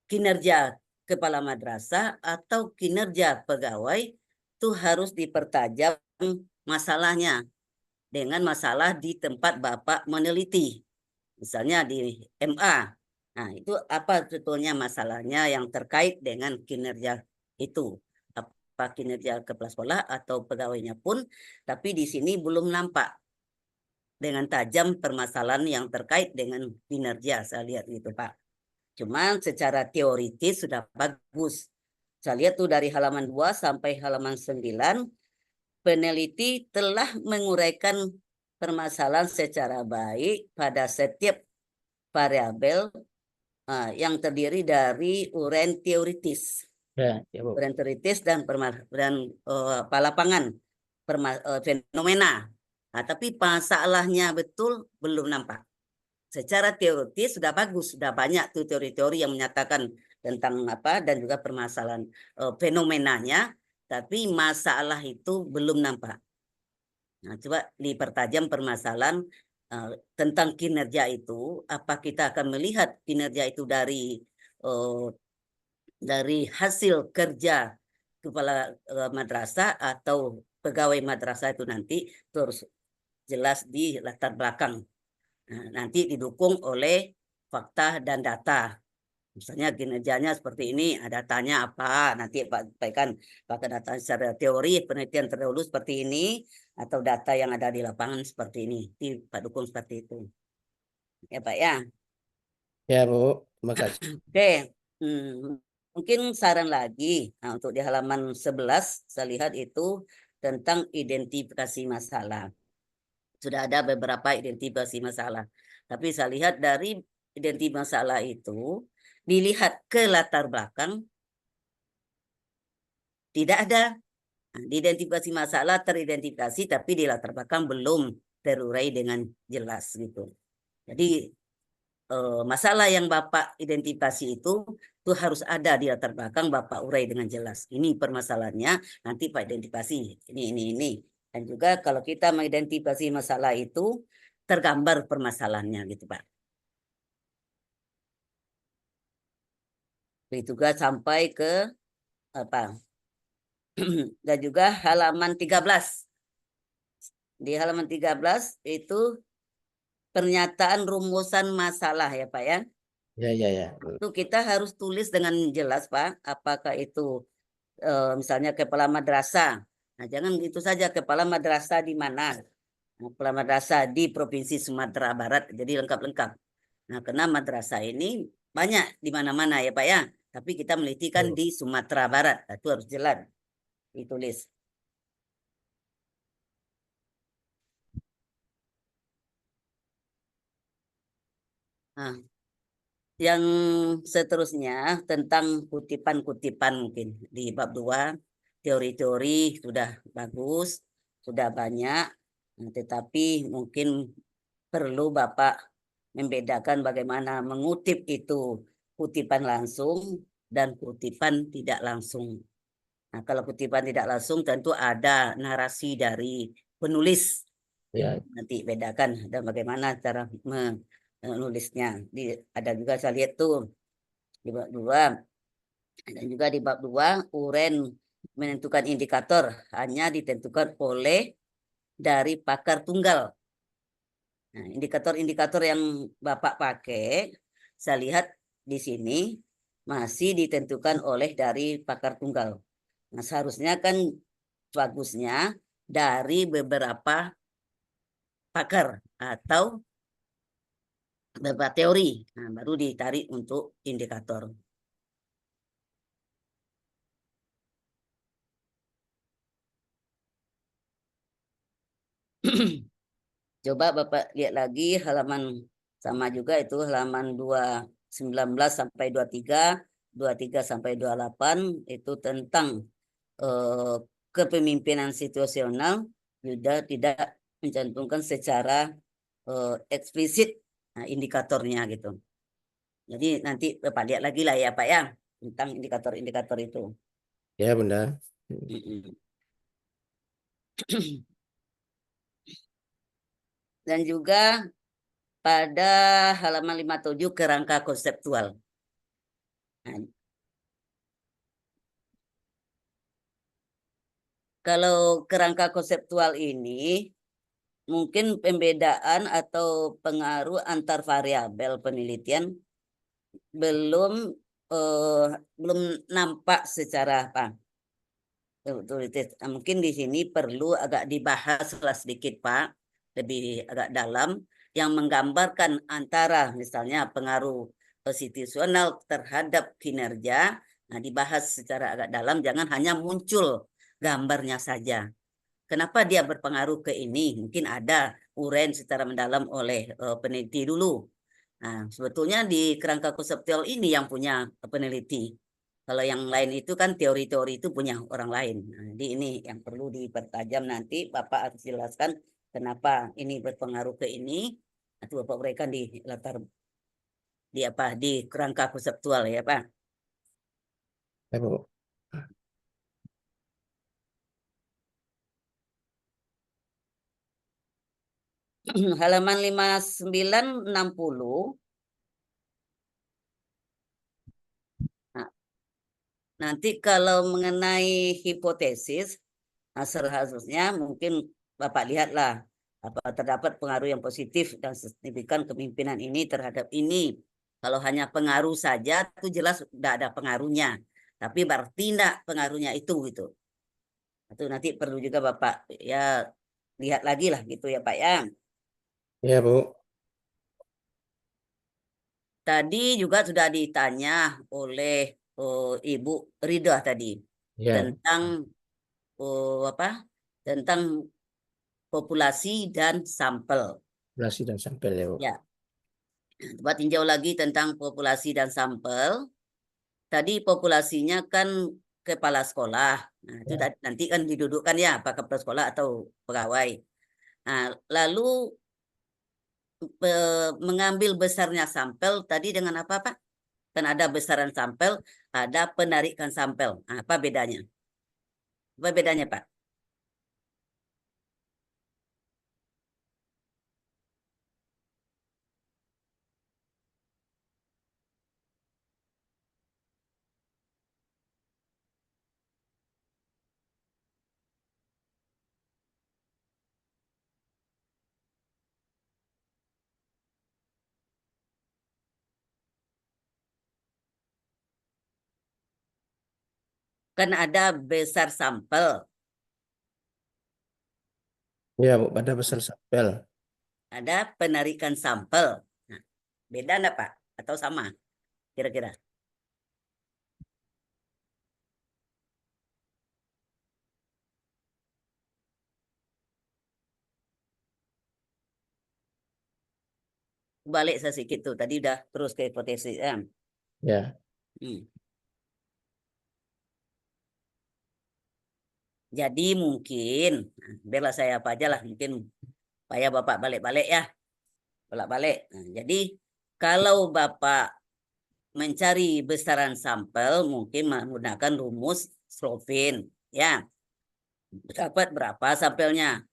kinerja kepala madrasah atau kinerja pegawai, itu harus dipertajam masalahnya dengan masalah di tempat Bapak meneliti. Misalnya di MA. Nah, itu apa sebetulnya masalahnya yang terkait dengan kinerja itu. Apa kinerja kepala sekolah atau pegawainya pun, tapi di sini belum nampak dengan tajam permasalahan yang terkait dengan kinerja, saya lihat gitu Pak. Cuman secara teoritis sudah bagus. Saya lihat tuh dari halaman 2 sampai halaman 9, peneliti telah menguraikan permasalahan secara baik pada setiap variabel yang terdiri dari uraian teoritis. Ya, ya Bu. Uraian teoritis dan lapangan fenomena. Nah, tapi masalahnya betul belum nampak. Secara teoritis sudah bagus, sudah banyak tuh teori-teori yang menyatakan tentang apa dan juga permasalahan fenomenanya, tapi masalah itu belum nampak. Nah, coba dipertajam permasalahan tentang kinerja itu. Apa kita akan melihat kinerja itu dari hasil kerja kepala madrasah atau pegawai madrasah itu nanti terus jelas di latar belakang. Nah, nanti didukung oleh fakta dan data. Misalnya kinerjanya seperti ini, datanya apa? Nanti Pak sampaikan pakai data secara teori, penelitian terdahulu seperti ini, atau data yang ada di lapangan seperti ini. Pak dukung seperti itu. Ya Pak ya. Ya Bu, terima kasih. Oke, mungkin saran lagi. Nah, untuk di halaman 11, saya lihat itu tentang identifikasi masalah. Sudah ada beberapa identifikasi masalah. Tapi saya lihat dari identifikasi masalah itu, dilihat ke latar belakang, tidak ada. Nah, diidentifikasi masalah teridentifikasi, tapi di latar belakang belum terurai dengan jelas gitu. Jadi masalah yang Bapak identifikasi itu harus ada di latar belakang, Bapak urai dengan jelas. Ini permasalahannya, nanti Pak identifikasi ini. Dan juga kalau kita mengidentifikasi masalah itu, tergambar permasalahannya gitu Pak. Begitu juga sampai ke apa? Dan juga halaman 13. Di halaman 13 itu pernyataan rumusan masalah ya Pak ya. Ya. Itu kita harus tulis dengan jelas Pak, apakah itu misalnya kepala madrasah. Nah, jangan gitu saja kepala madrasah di mana. Nah, kepala madrasah di Provinsi Sumatera Barat, jadi lengkap-lengkap. Nah, karena madrasah ini banyak di mana-mana ya Pak ya. Tapi kita menelitikan di Sumatera Barat. Nah, itu harus jelas ditulis. Nah, yang seterusnya tentang kutipan-kutipan mungkin di bab 2, teori-teori sudah bagus, sudah banyak, tetapi mungkin perlu Bapak membedakan bagaimana mengutip itu kutipan langsung dan kutipan tidak langsung. Nah, kalau kutipan tidak langsung tentu ada narasi dari penulis. Ya. Nanti bedakan dan bagaimana cara menulisnya. Ada juga saya lihat tuh di bab 2. Dan juga di bab 2 uren menentukan indikator hanya ditentukan oleh dari pakar tunggal. Nah, indikator-indikator yang Bapak pakai, saya lihat di sini masih ditentukan oleh dari pakar tunggal. Nah, seharusnya kan bagusnya dari beberapa pakar atau beberapa teori. Nah, baru ditarik untuk indikator. Coba Bapak lihat lagi halaman sama juga itu halaman 219 sampai 23, 23 sampai 28 itu tentang kepemimpinan situasional juga tidak mencantumkan secara eksplisit indikatornya gitu. Jadi nanti Bapak lihat lagi lah ya Pak ya tentang indikator-indikator itu. Ya benar. Mm-mm. Dan juga pada halaman 57 kerangka konseptual. Nah, kalau kerangka konseptual ini mungkin pembedaan atau pengaruh antar variabel penelitian belum belum nampak secara apa. Mungkin di sini perlu agak dibahas sedikit Pak, lebih agak dalam yang menggambarkan antara misalnya pengaruh situasional terhadap kinerja. Nah, dibahas secara agak dalam, jangan hanya muncul gambarnya saja. Kenapa dia berpengaruh ke ini? Mungkin ada uraian secara mendalam oleh peneliti dulu. Nah, sebetulnya di kerangka konseptual ini yang punya peneliti. Kalau yang lain itu kan teori-teori itu punya orang lain. Nah, jadi ini yang perlu dipertajam nanti. Bapak harus jelaskan kenapa ini berpengaruh ke ini. Atau Bapak berikan di latar di kerangka konseptual ya Pak. Ya, Bu. Halaman 5960. Nah, nanti kalau mengenai hipotesis, seharusnya mungkin Bapak lihatlah apa terdapat pengaruh yang positif dan signifikan kepemimpinan ini terhadap ini. Kalau hanya pengaruh saja itu jelas sudah ada pengaruhnya. Tapi berarti tidak pengaruhnya itu gitu. Itu nanti perlu juga Bapak ya lihat lagi lah gitu ya Pak ya. Ya, Bu. Tadi juga sudah ditanya oleh Ibu Rida tadi Ya, tentang apa? Tentang populasi dan sampel. populasi dan sampel ya, Bu. Ya, coba tinjau lagi tentang populasi dan sampel. Tadi populasinya kan kepala sekolah. Nah, itu Ya. nanti kan didudukkan ya, apakah kepala sekolah atau pegawai. Nah, lalu mengambil besarnya sampel tadi dengan apa, Pak? Kan ada besaran sampel, ada penarikan sampel. Nah, apa bedanya? Apa bedanya, Pak? Kan ada besar sampel, Ya, Bu, pada besar sampel. ada penarikan sampel. Nah, beda enggak, Pak? Atau sama kira-kira? Balik sedikit tuh. Tadi udah terus ke hipotesis. Ya. Hmm. Jadi mungkin, biarlah saya apa aja lah. Mungkin supaya Bapak balik-balik ya. Balik-balik. Nah, jadi kalau Bapak mencari besaran sampel, mungkin menggunakan rumus Slovin. Ya, dapat berapa sampelnya.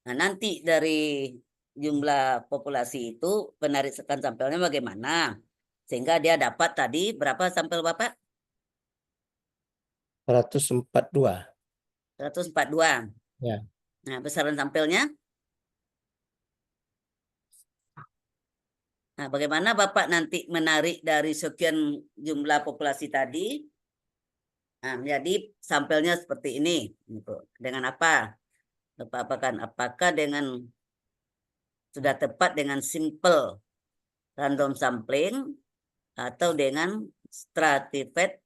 Nah, nanti dari jumlah populasi itu penarikan sampelnya bagaimana. Sehingga dia dapat tadi berapa sampel Bapak? 142. 142. Ya. Nah, besaran sampelnya. Nah, bagaimana Bapak nanti menarik dari sekian jumlah populasi tadi? Nah, jadi sampelnya seperti ini. Gitu. Dengan apa? Apakah dengan sudah tepat dengan simple random sampling atau dengan stratified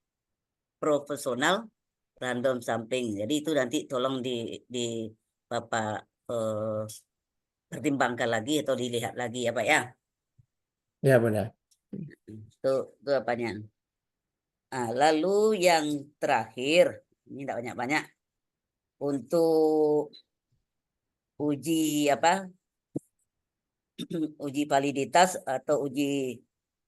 profesional random sampling. Jadi itu nanti tolong di Bapak pertimbangkan lagi atau dilihat lagi ya Pak ya. Ya, benar. Itu apanya. Nah, lalu yang terakhir, ini tidak banyak-banyak, untuk uji apa? Uji validitas atau uji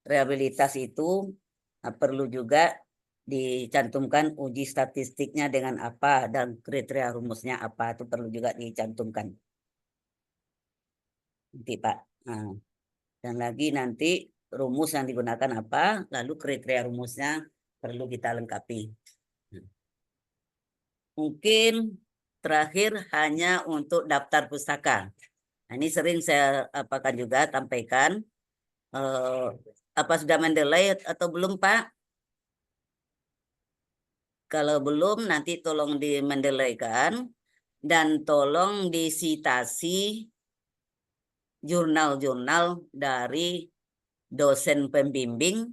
reliabilitas itu perlu juga dicantumkan uji statistiknya dengan apa dan kriteria rumusnya apa, itu perlu juga dicantumkan nanti Pak. Nah, dan lagi nanti rumus yang digunakan apa, lalu kriteria rumusnya perlu kita lengkapi. Mungkin terakhir hanya untuk daftar pustaka. Nah, ini sering saya apakan juga sampaikan. Apa sudah mendelay atau belum Pak? Kalau belum nanti tolong di-mendelaykan dan tolong disitasi jurnal-jurnal dari dosen pembimbing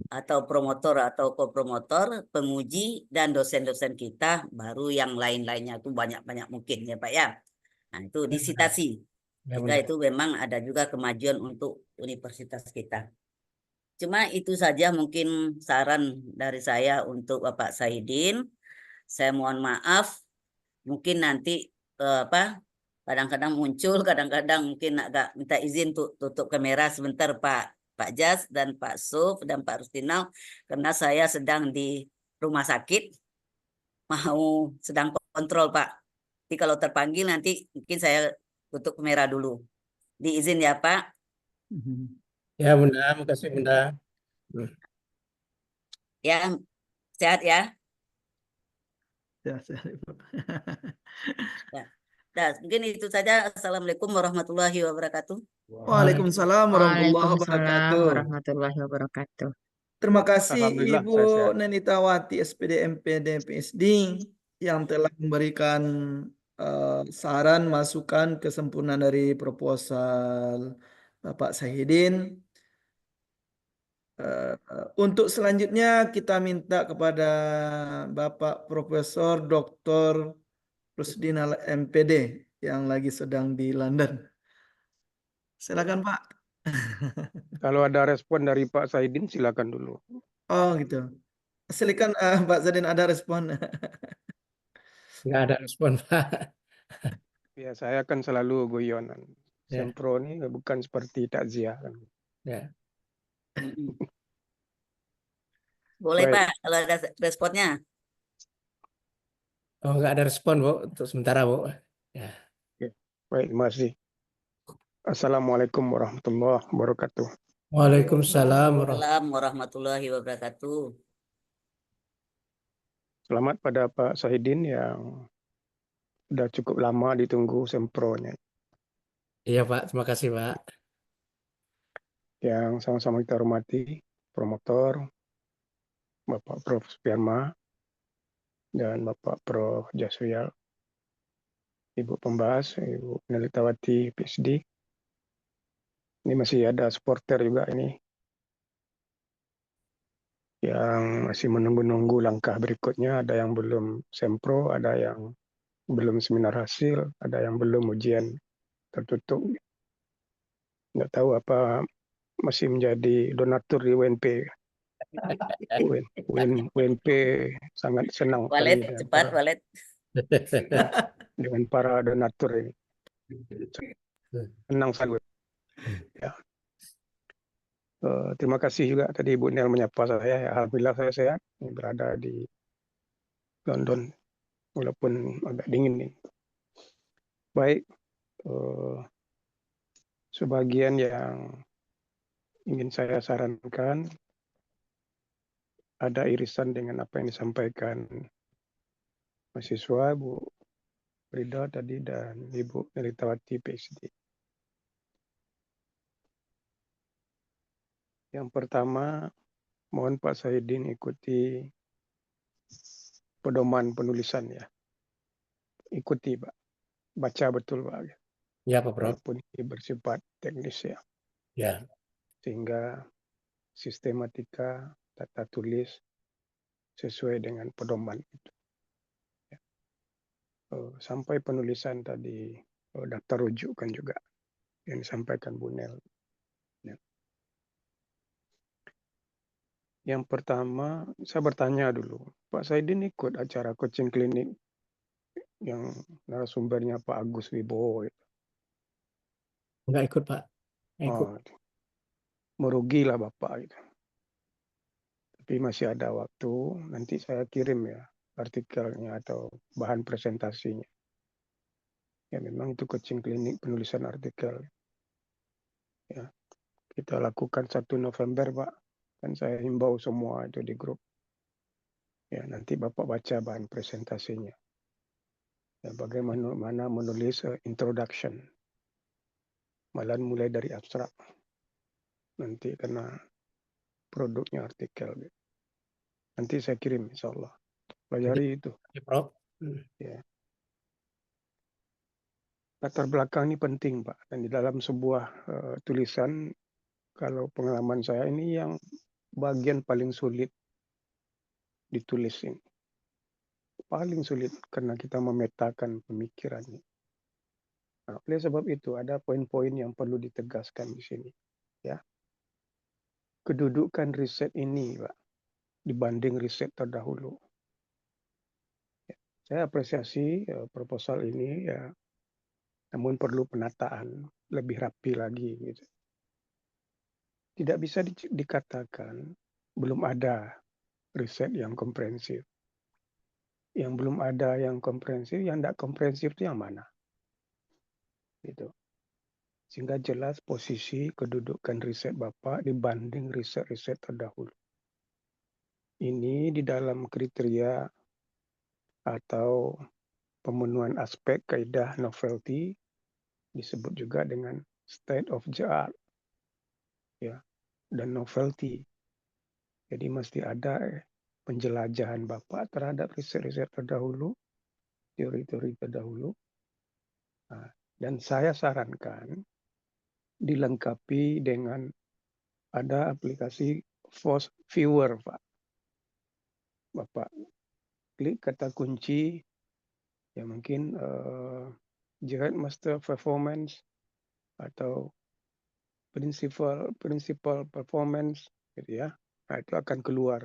atau promotor atau kopromotor, penguji, dan dosen-dosen kita, baru yang lain-lainnya itu banyak-banyak mungkin ya Pak ya. Nah itu disitasi. Ya, Jika Bunda. itu memang ada juga kemajuan untuk universitas kita. Cuma itu saja mungkin saran dari saya untuk Bapak Saidin. Saya mohon maaf, mungkin nanti kadang-kadang muncul, kadang-kadang mungkin agak minta izin tutup kamera sebentar Pak Jas dan Pak Suf dan Pak Rustinal, karena saya sedang di rumah sakit, mau sedang kontrol Pak. Jadi kalau terpanggil nanti mungkin saya tutup kamera dulu. Diizin ya Pak. Ya Bunda, makasih Bunda. Ya, sehat ya. Ya, saya Pak. Ya. Nah, mungkin itu saja. Assalamualaikum warahmatullahi wabarakatuh. Waalaikumsalam warahmatullahi Waalaikumsalam wabarakatuh. warahmatullahi wabarakatuh. Terima kasih Alhamdulillah, Ibu sehat-sehat. Nenitawati SPD MPD PSD yang telah memberikan saran masukan kesempurnaan dari proposal Bapak Sahidin. Untuk selanjutnya kita minta kepada Bapak Profesor Dr. Rusdinal MPD yang lagi sedang di London. Silakan Pak. Kalau ada respon dari Pak Saidin, silakan dulu. Oh gitu. Silakan Pak Zadin, ada respon. Nggak ada respon Pak. Ya, saya kan selalu guyonan. Ya. Sempro ini bukan seperti takziah kan. Ya. Boleh Baik. Pak, kalau ada responnya. Oh, nggak ada respon Bu untuk sementara Bu. Ya. Baik, terima kasih. Assalamualaikum warahmatullahi wabarakatuh. Waalaikumsalam warahmatullahi Assalamualaikum warahmatullahi wabarakatuh. Selamat pada Pak Sahidin yang sudah cukup lama ditunggu sempronya. Iya Pak, terima kasih Pak. Yang sama-sama kita hormati, promotor, Bapak Prof. Supiarma, dan Bapak Prof. Jaswial, Ibu Pembahas, Ibu Nelitawati PSD. Ini masih ada supporter juga ini yang masih menunggu-nunggu langkah berikutnya. Ada yang belum sempro, ada yang belum seminar hasil, ada yang belum ujian tertutup. Nggak tahu apa masih menjadi donatur di UNP. UNP sangat senang Walet, sekali cepat walet. dengan para donatur ini. Senang sekali. Ya. Terima kasih juga tadi Bu Nel menyapa saya. Alhamdulillah saya sehat, berada di London walaupun agak dingin nih. Baik, sebagian yang ingin saya sarankan ada irisan dengan apa yang disampaikan mahasiswa Bu Rida tadi dan Ibu Nelitawati PSD. Yang pertama, mohon Pak Sahidin ikuti pedoman penulisan ya. Ikuti Pak, baca betul Pak. Ya Pak Prof. Walaupun ini bersifat teknis ya. Ya. Sehingga sistematika tata tulis sesuai dengan pedoman itu. Ya. Sampai penulisan tadi daftar rujukan juga yang disampaikan Bu Nel. Ya. Yang pertama, saya bertanya dulu, Pak Saidin ikut acara coaching klinik yang narasumbernya Pak Agus Wibowo. Nggak ikut Pak. Nggak ikut. Merugilah Bapak. Gitu. Tapi Tapi masih ada waktu, nanti saya kirim ya artikelnya atau bahan presentasinya. Ya memang itu coaching klinik penulisan artikel. Ya, kita lakukan 1 November Pak. Kan saya himbau semua itu di grup. Ya, nanti Bapak baca bahan presentasinya. Ya, bagaimana menulis introduction. Malahan mulai dari abstrak. Nanti kena produknya artikel. Nanti saya kirim insya Allah. Pelajari itu. Ya, Prof. Ya. Latar belakang ini penting Pak. Dan di dalam sebuah tulisan, kalau pengalaman saya ini yang bagian paling sulit ditulis ini. Paling sulit karena kita memetakan pemikirannya. Nah, oleh sebab itu ada poin-poin yang perlu ditegaskan di sini. Ya. Kedudukan riset ini Pak, dibanding riset terdahulu. Ya. Saya apresiasi proposal ini ya, namun perlu penataan lebih rapi lagi. Gitu. Tidak bisa dikatakan belum ada riset yang komprehensif. Yang belum ada yang komprehensif, yang tidak komprehensif itu yang mana? Gitu. Sehingga jelas posisi kedudukan riset Bapak dibanding riset-riset terdahulu. Ini di dalam kriteria atau pemenuhan aspek kaidah novelty disebut juga dengan state of the art. Ya, dan novelty. Jadi mesti ada penjelajahan Bapak terhadap riset-riset terdahulu, teori-teori terdahulu. Nah, dan saya sarankan dilengkapi dengan ada aplikasi Force Viewer, Pak. Bapak klik kata kunci, ya mungkin Gerard Master Performance atau Principal Performance, gitu ya. Nah, itu akan keluar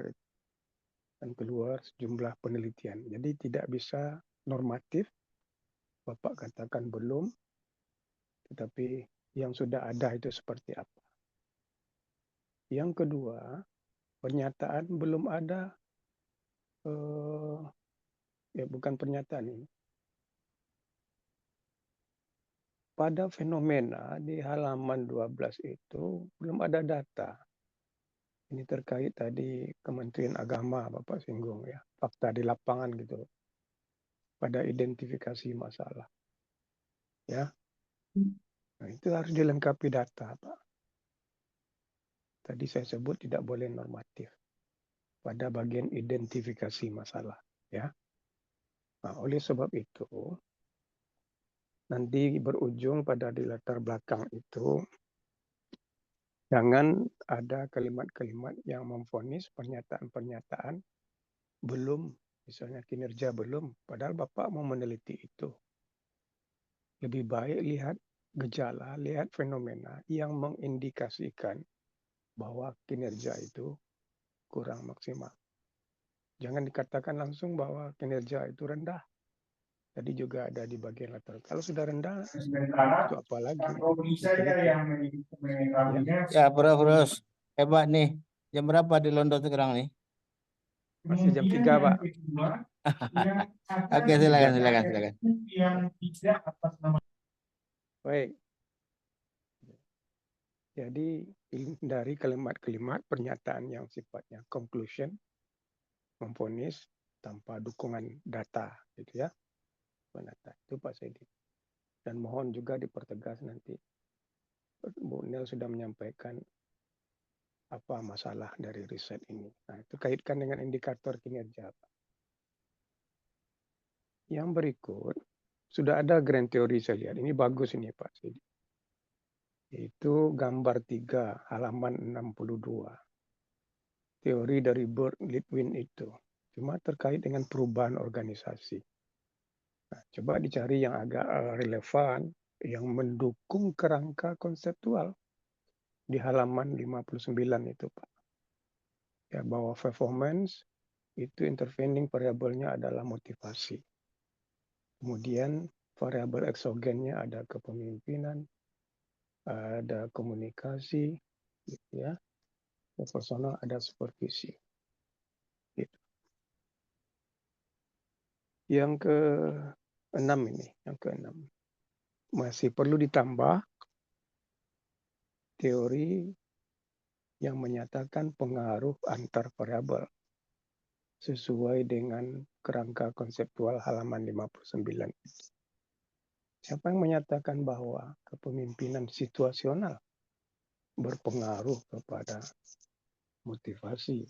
sejumlah penelitian. Jadi tidak bisa normatif, Bapak katakan belum, tetapi yang sudah ada itu seperti apa. Yang kedua, pernyataan belum ada, ya bukan pernyataan ini. Pada fenomena di halaman 12 itu belum ada data. Ini terkait tadi Kementerian Agama, Bapak singgung ya, fakta di lapangan gitu. Pada identifikasi masalah. Ya. Nah, itu harus dilengkapi data, Pak. Tadi saya sebut tidak boleh normatif pada bagian identifikasi masalah, ya. Nah, oleh sebab itu nanti berujung pada di latar belakang itu jangan ada kalimat-kalimat yang memvonis pernyataan-pernyataan belum, misalnya kinerja belum, padahal Bapak mau meneliti itu. Lebih baik lihat gejala, lihat fenomena yang mengindikasikan bahwa kinerja itu kurang maksimal. Jangan dikatakan langsung bahwa kinerja itu rendah. Tadi juga ada di bagian latar. Kalau sudah rendah, itu apa lagi? Ya, Bro. Hebat nih. Jam berapa di London sekarang nih? Masih jam 3, Pak. Oke, silakan. Baik. Jadi hindari kalimat-kalimat pernyataan yang sifatnya conclusion, memvonis tanpa dukungan data, gitu ya. Data itu Pak Saidi. Dan mohon juga dipertegas nanti. Bu Nel sudah menyampaikan apa masalah dari riset ini. Nah, itu kaitkan dengan indikator kinerja, Pak. Yang berikut sudah ada grand teori saya lihat. Ini bagus ini Pak Saidi. Itu gambar 3 halaman 62. Teori dari Burt Litwin itu. Cuma terkait dengan perubahan organisasi. Nah, coba dicari yang agak relevan, yang mendukung kerangka konseptual di halaman 59 itu, Pak. Ya, bahwa performance itu intervening variabelnya adalah motivasi. Kemudian variabel eksogennya ada kepemimpinan, ada komunikasi, gitu ya. Personal ada supervisi. Yang ke-6 ini, yang ke-6. Masih perlu ditambah teori yang menyatakan pengaruh antar variabel sesuai dengan kerangka konseptual halaman 59. Siapa yang menyatakan bahwa kepemimpinan situasional berpengaruh kepada motivasi,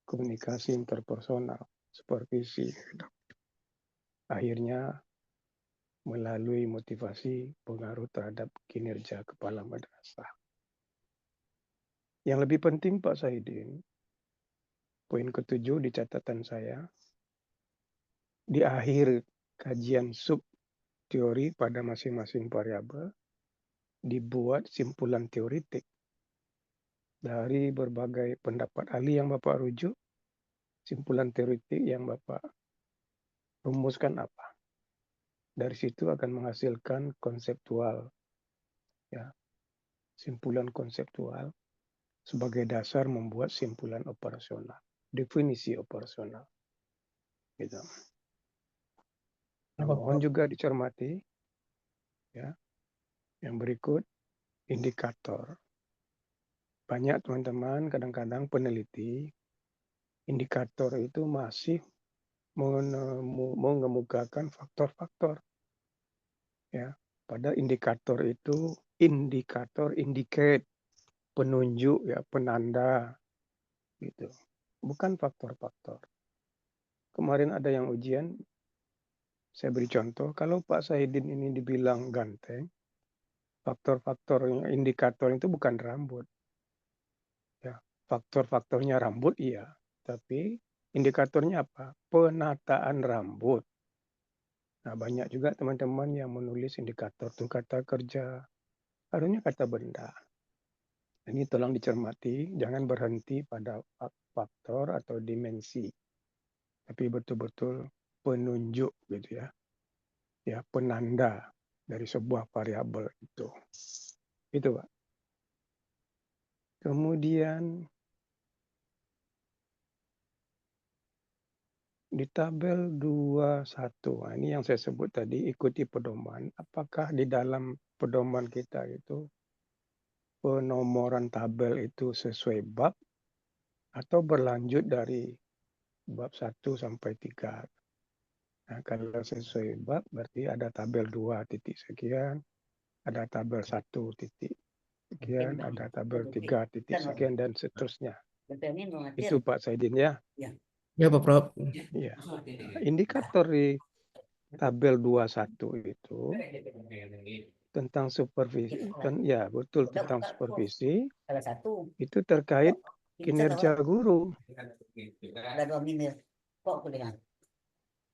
komunikasi interpersonal, supervisi, akhirnya melalui motivasi pengaruh terhadap kinerja kepala madrasah. Yang lebih penting Pak Saidin, poin ke-7 di catatan saya, di akhir kajian sub teori pada masing-masing variabel, dibuat simpulan teoritik dari berbagai pendapat ahli yang Bapak rujuk, simpulan teoritik yang Bapak rumuskan apa. Dari situ akan menghasilkan konseptual, ya, simpulan konseptual sebagai dasar membuat simpulan operasional, definisi operasional. Gitu. Nah, mohon juga dicermati, ya, yang berikut indikator. Banyak teman-teman kadang-kadang peneliti indikator itu masih mengemukakan faktor-faktor, ya. Pada indikator itu indicate, penunjuk, ya, penanda, gitu. Bukan faktor-faktor. Kemarin ada yang ujian, saya beri contoh, kalau Pak Saidin ini dibilang ganteng, faktor-faktor indikator itu bukan rambut. Ya, faktor-faktornya rambut iya, tapi indikatornya apa? Penataan rambut. Nah, banyak juga teman-teman yang menulis indikator itu kata kerja, harusnya kata benda. Ini tolong dicermati, jangan berhenti pada faktor atau dimensi, tapi betul-betul penunjuk gitu ya. Ya, penanda dari sebuah variabel itu. Itu, Pak. Kemudian di tabel 21, nah ini yang saya sebut tadi, ikuti pedoman. Apakah di dalam pedoman kita itu penomoran tabel itu sesuai bab atau berlanjut dari bab 1 sampai 3? Nah, kalau sesuai bab berarti ada tabel 2 titik sekian, ada tabel 1 titik sekian, ada tabel 3 titik sekian, dan seterusnya. Itu Pak Saidin ya. Ya Pak Prof. Ya. Indikator di tabel 21 itu tentang supervisi, ya betul, tentang supervisi, itu terkait kinerja guru.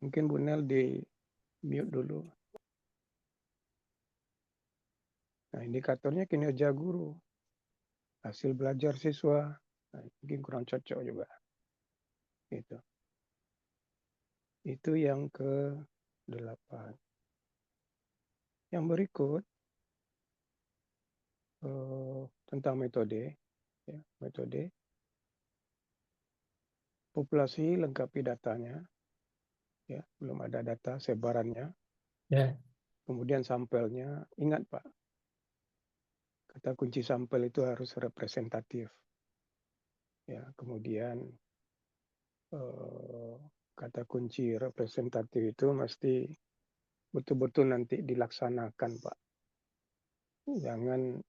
Mungkin Bu Nel di mute dulu. Nah, indikatornya kinerja guru, hasil belajar siswa, nah, mungkin kurang cocok juga. Gitu. Itu yang ke-8. Yang berikut tentang metode, ya, metode. Populasi lengkapi datanya, ya, belum ada data sebarannya. Ya. Kemudian sampelnya, ingat Pak, kata kunci sampel itu harus representatif. Ya, kemudian kata kunci representatif itu mesti betul-betul nanti dilaksanakan, Pak. Jangan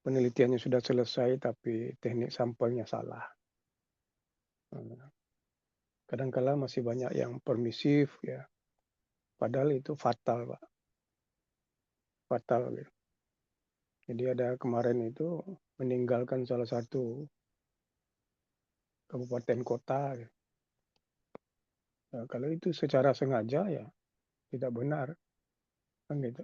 penelitiannya sudah selesai tapi teknik sampelnya salah. Kadang-kala masih banyak yang permisif, ya. Padahal itu fatal, Pak. Fatal. Gitu. Jadi ada kemarin itu meninggalkan salah satu kabupaten kota. Gitu. Nah, kalau itu secara sengaja ya tidak benar. Kan gitu.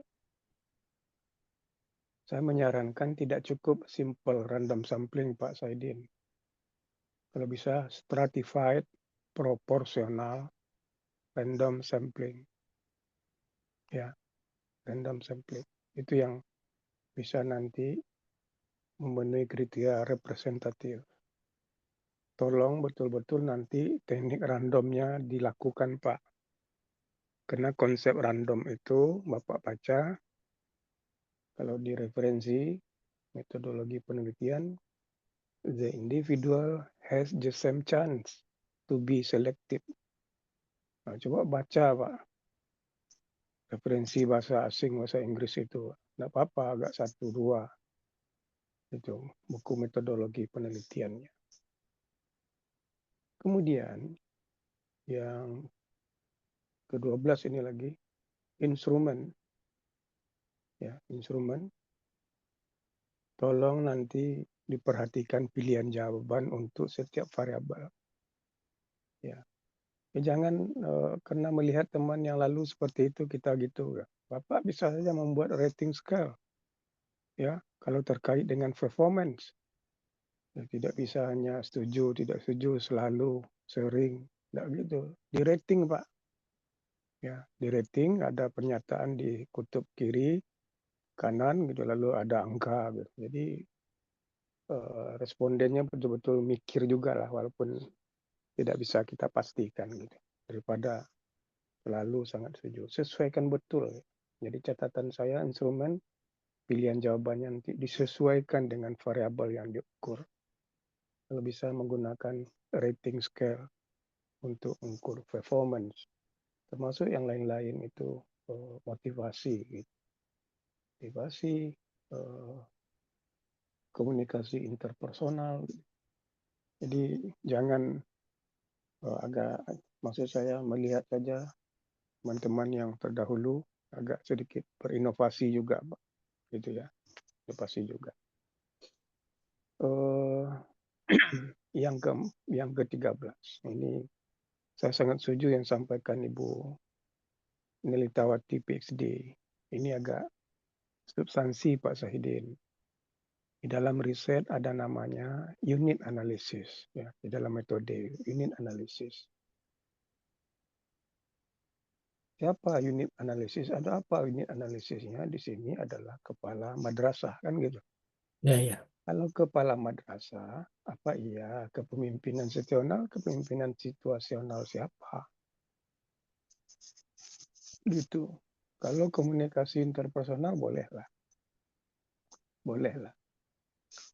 Saya menyarankan tidak cukup simple random sampling Pak Saidin. Kalau bisa stratified, proporsional, random sampling. Ya, random sampling. Itu yang bisa nanti memenuhi kriteria representatif. tolong betul-betul nanti teknik randomnya dilakukan, Pak. Karena konsep random itu Bapak baca kalau di referensi metodologi penelitian, the individual has the same chance to be selected. Nah, coba baca, Pak, referensi bahasa asing, bahasa Inggris itu. Nggak apa-apa, agak 1-2. Itu buku metodologi penelitiannya. Kemudian yang ke-12 ini lagi, instrumen. Ya, instrumen. Tolong nanti diperhatikan pilihan jawaban untuk setiap variabel. Ya. Jangan karena melihat teman yang lalu seperti itu kita gitu. Ya. Bapak bisa saja membuat rating scale. Ya, kalau terkait dengan performance. Ya, tidak bisa hanya setuju, tidak setuju, selalu, sering. Tidak gitu. Di rating, Pak. Ya, di rating ada pernyataan di kutub kiri, kanan, gitu. Lalu ada angka. Gitu. Jadi respondennya betul-betul mikir juga lah, walaupun tidak bisa kita pastikan gitu. Daripada selalu sangat setuju. Sesuaikan betul. Jadi catatan saya instrumen pilihan jawabannya nanti disesuaikan dengan variabel yang diukur. Kalau bisa menggunakan rating scale untuk mengukur performance. Termasuk yang lain-lain itu motivasi. Gitu. Motivasi, komunikasi interpersonal. Jadi jangan maksud saya melihat saja teman-teman yang terdahulu agak sedikit berinovasi juga, Pak. Gitu ya, inovasi juga. Yang ke-13 ini saya sangat setuju yang sampaikan Ibu Nelitawati PhD. Ini agak substansi Pak Sahidin. Di dalam riset ada namanya unit analysis, ya, di dalam metode unit analysis. Siapa unit analisis? Ada apa unit analisisnya? Di sini adalah kepala madrasah, kan gitu. Ya, ya. Kalau kepala madrasah, apa iya kepemimpinan situasional siapa? Gitu. Kalau komunikasi interpersonal bolehlah. Bolehlah.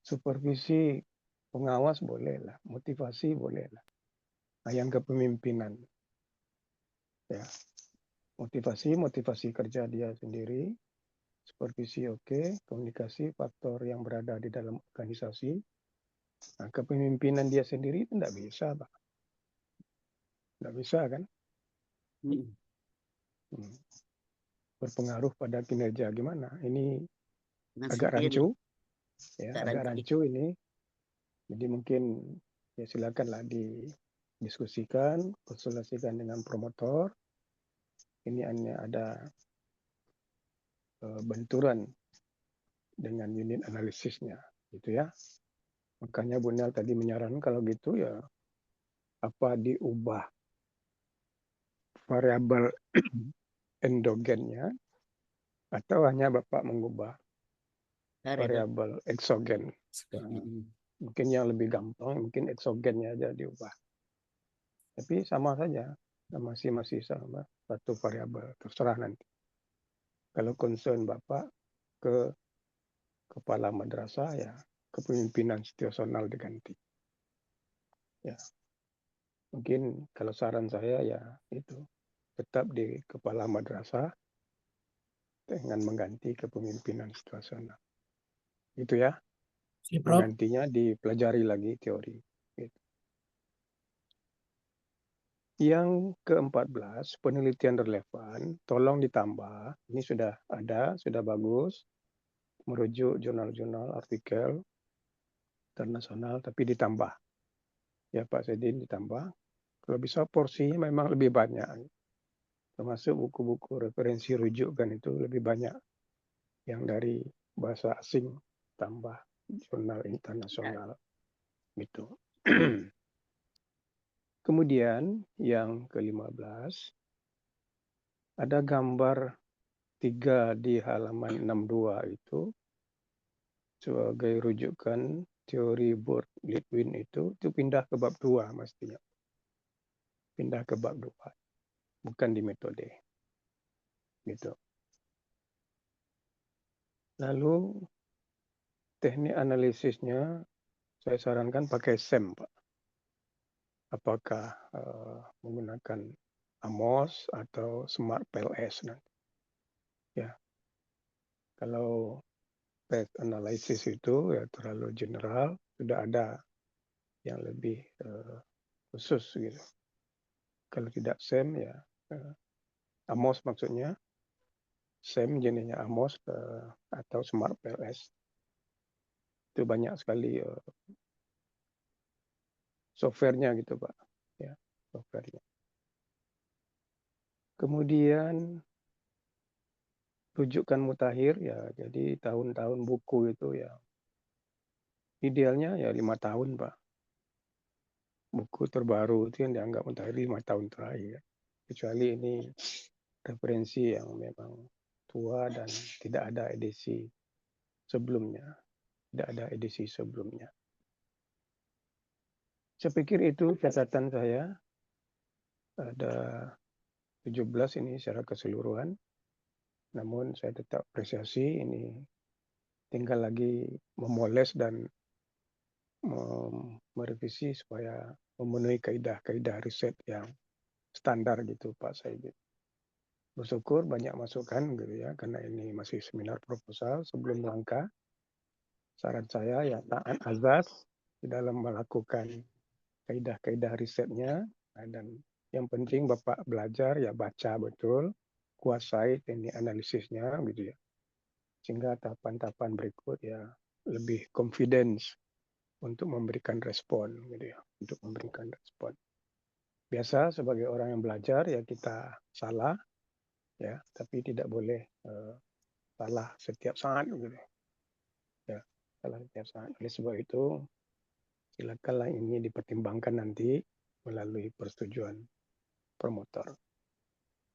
Supervisi pengawas bolehlah. Motivasi bolehlah. Nah, yang kepemimpinan. Ya. Motivasi kerja dia sendiri. Supervisi oke, komunikasi faktor yang berada di dalam organisasi. Nah, kepemimpinan dia sendiri itu tidak bisa, Pak. Tidak bisa, kan? Berpengaruh pada kinerja gimana? Ini agak rancu, ya, agak rancu ini. Jadi mungkin ya silakanlah didiskusikan, konsultasikan dengan promotor. Ini hanya ada benturan dengan unit analisisnya, gitu ya. Makanya Bu Nel tadi menyarankan kalau gitu ya apa diubah variabel endogennya atau hanya Bapak mengubah variabel eksogen. Nah, mungkin yang lebih gampang mungkin eksogennya aja diubah. Tapi sama saja, masih sama satu variabel, terserah nanti. Kalau concern Bapak ke kepala madrasah ya kepemimpinan situasional diganti. Ya. Mungkin kalau saran saya ya itu tetap di kepala madrasah dengan mengganti kepemimpinan situasional. Itu ya. Menggantinya dipelajari lagi teori. Gitu. Yang ke-14, penelitian relevan, tolong ditambah. Ini sudah ada, sudah bagus. Merujuk jurnal-jurnal, artikel internasional, tapi ditambah. Ya Pak Sedin ditambah. Kalau bisa porsinya memang lebih banyak. Termasuk buku-buku referensi rujukan itu lebih banyak. Yang dari bahasa asing tambah jurnal internasional. Gitu. Kemudian yang ke-15, ada gambar 3 di halaman 62 itu sebagai rujukan teori Burt-Lewin itu pindah ke bab 2 mestinya. Pindah ke bab 2, bukan di metode. Gitu. Lalu teknik analisisnya saya sarankan pakai SEM, Pak. Apakah menggunakan AMOS atau Smart PLS nanti. Ya. Kalau pest analysis itu ya terlalu general, sudah ada yang lebih khusus gitu. Kalau tidak SEM ya AMOS maksudnya, SEM jenisnya AMOS atau Smart PLS. Itu banyak sekali softwarenya gitu Pak, ya softwarenya. Kemudian rujukan mutakhir ya, jadi tahun-tahun buku itu ya idealnya ya 5 tahun Pak. Buku terbaru itu yang dianggap mutakhir 5 tahun terakhir. Kecuali ini referensi yang memang tua dan tidak ada edisi sebelumnya. Tidak ada edisi sebelumnya. Saya pikir itu catatan saya. Ada 17 ini secara keseluruhan. Namun saya tetap apresiasi ini tinggal lagi memoles dan merevisi supaya memenuhi kaidah-kaidah riset yang standar gitu Pak Said. Bersyukur banyak masukan gitu ya, karena ini masih seminar proposal. Sebelum langkah, saran saya ya taat azas di dalam melakukan kaidah-kaidah risetnya, dan yang penting Bapak belajar ya baca betul, kuasai teknik analisisnya gitu ya. Sehingga tahapan-tahapan berikut ya lebih confidence untuk memberikan respon gitu ya, untuk memberikan respon. Biasa sebagai orang yang belajar ya kita salah ya, tapi tidak boleh salah setiap saat gitu. Ya, salah setiap saat. Oleh sebab itu silakanlah ini dipertimbangkan nanti melalui persetujuan promotor.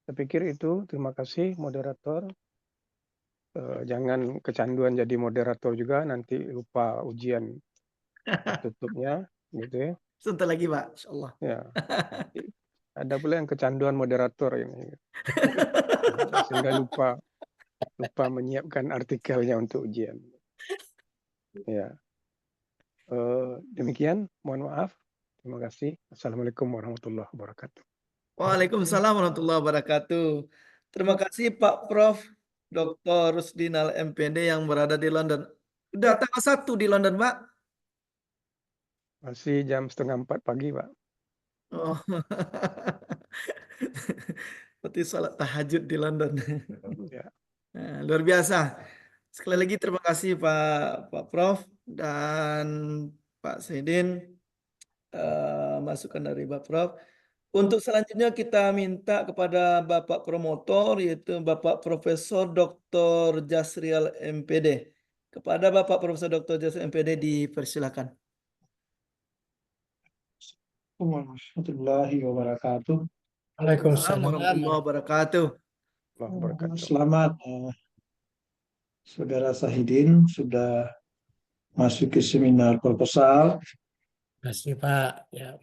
Saya pikir itu. Terima kasih moderator. Jangan kecanduan jadi moderator juga, nanti lupa ujian tutupnya, gitu ya. Sebentar lagi Pak, insyaallah. Ya. Ada pula yang kecanduan moderator ini, sehingga lupa menyiapkan artikelnya untuk ujian. Ya. Demikian, mohon maaf. Terima kasih. Assalamualaikum warahmatullahi wabarakatuh. Waalaikumsalam warahmatullahi wabarakatuh. Terima kasih Pak Prof. Dr. Rusdinal MPD yang berada di London. Udah tanggal 1 di London, Pak? Masih jam 3:30 pagi, Pak. Oh. Berarti salat tahajud di London. Ya. Nah, luar biasa. Sekali lagi terima kasih Pak Prof dan Pak Saidin, masukan dari Pak Prof. Untuk selanjutnya kita minta kepada Bapak Promotor, yaitu Bapak Profesor Dr. Jasrial MPD. Kepada Bapak Profesor Dr. Jasrial MPD dipersilakan. Warahmatullahi wabarakatuh. Waalaikumsalam. Warahmatullahi wabarakatuh. Selamat Saudara Sahidin sudah masuk ke seminar proposal. Terima kasih Pak. Ya.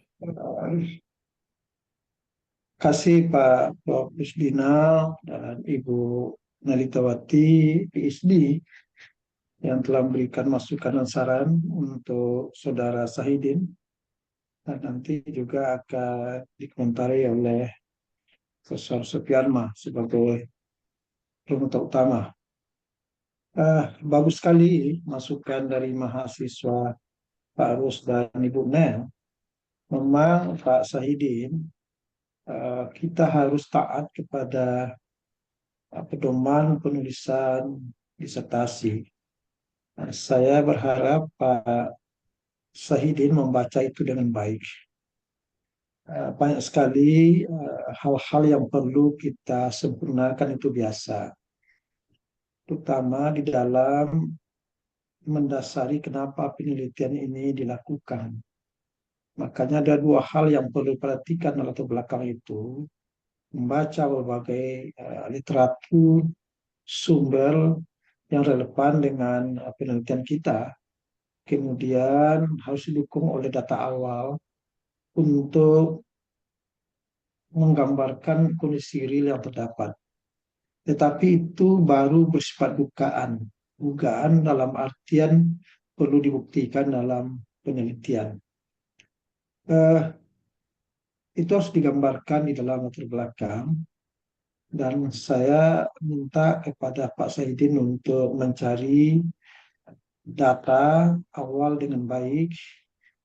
Kasih Pak Prof. Rusdinal dan Ibu Nalitawati PhD yang telah memberikan masukan dan saran untuk Saudara Sahidin, dan nanti juga akan dikomentari oleh Profesor Supianma sebagai promotor utama. Bagus sekali masukan dari mahasiswa Pak Rus dan Ibu Nel. Memang Pak Sahidin, kita harus taat kepada pedoman penulisan disertasi. Saya berharap Pak Sahidin membaca itu dengan baik. Banyak sekali hal-hal yang perlu kita sempurnakan, itu biasa. Terutama di dalam mendasari kenapa penelitian ini dilakukan. Makanya ada dua hal yang perlu diperhatikan dalam latar belakang itu. Membaca berbagai literatur, sumber yang relevan dengan penelitian kita. kemudian harus didukung oleh data awal untuk menggambarkan kondisi real yang terdapat. Tetapi itu baru bersifat dugaan. Dugaan dalam artian perlu dibuktikan dalam penelitian. Itu harus digambarkan di dalam latar belakang, dan saya minta kepada Pak Saidin untuk mencari data awal dengan baik,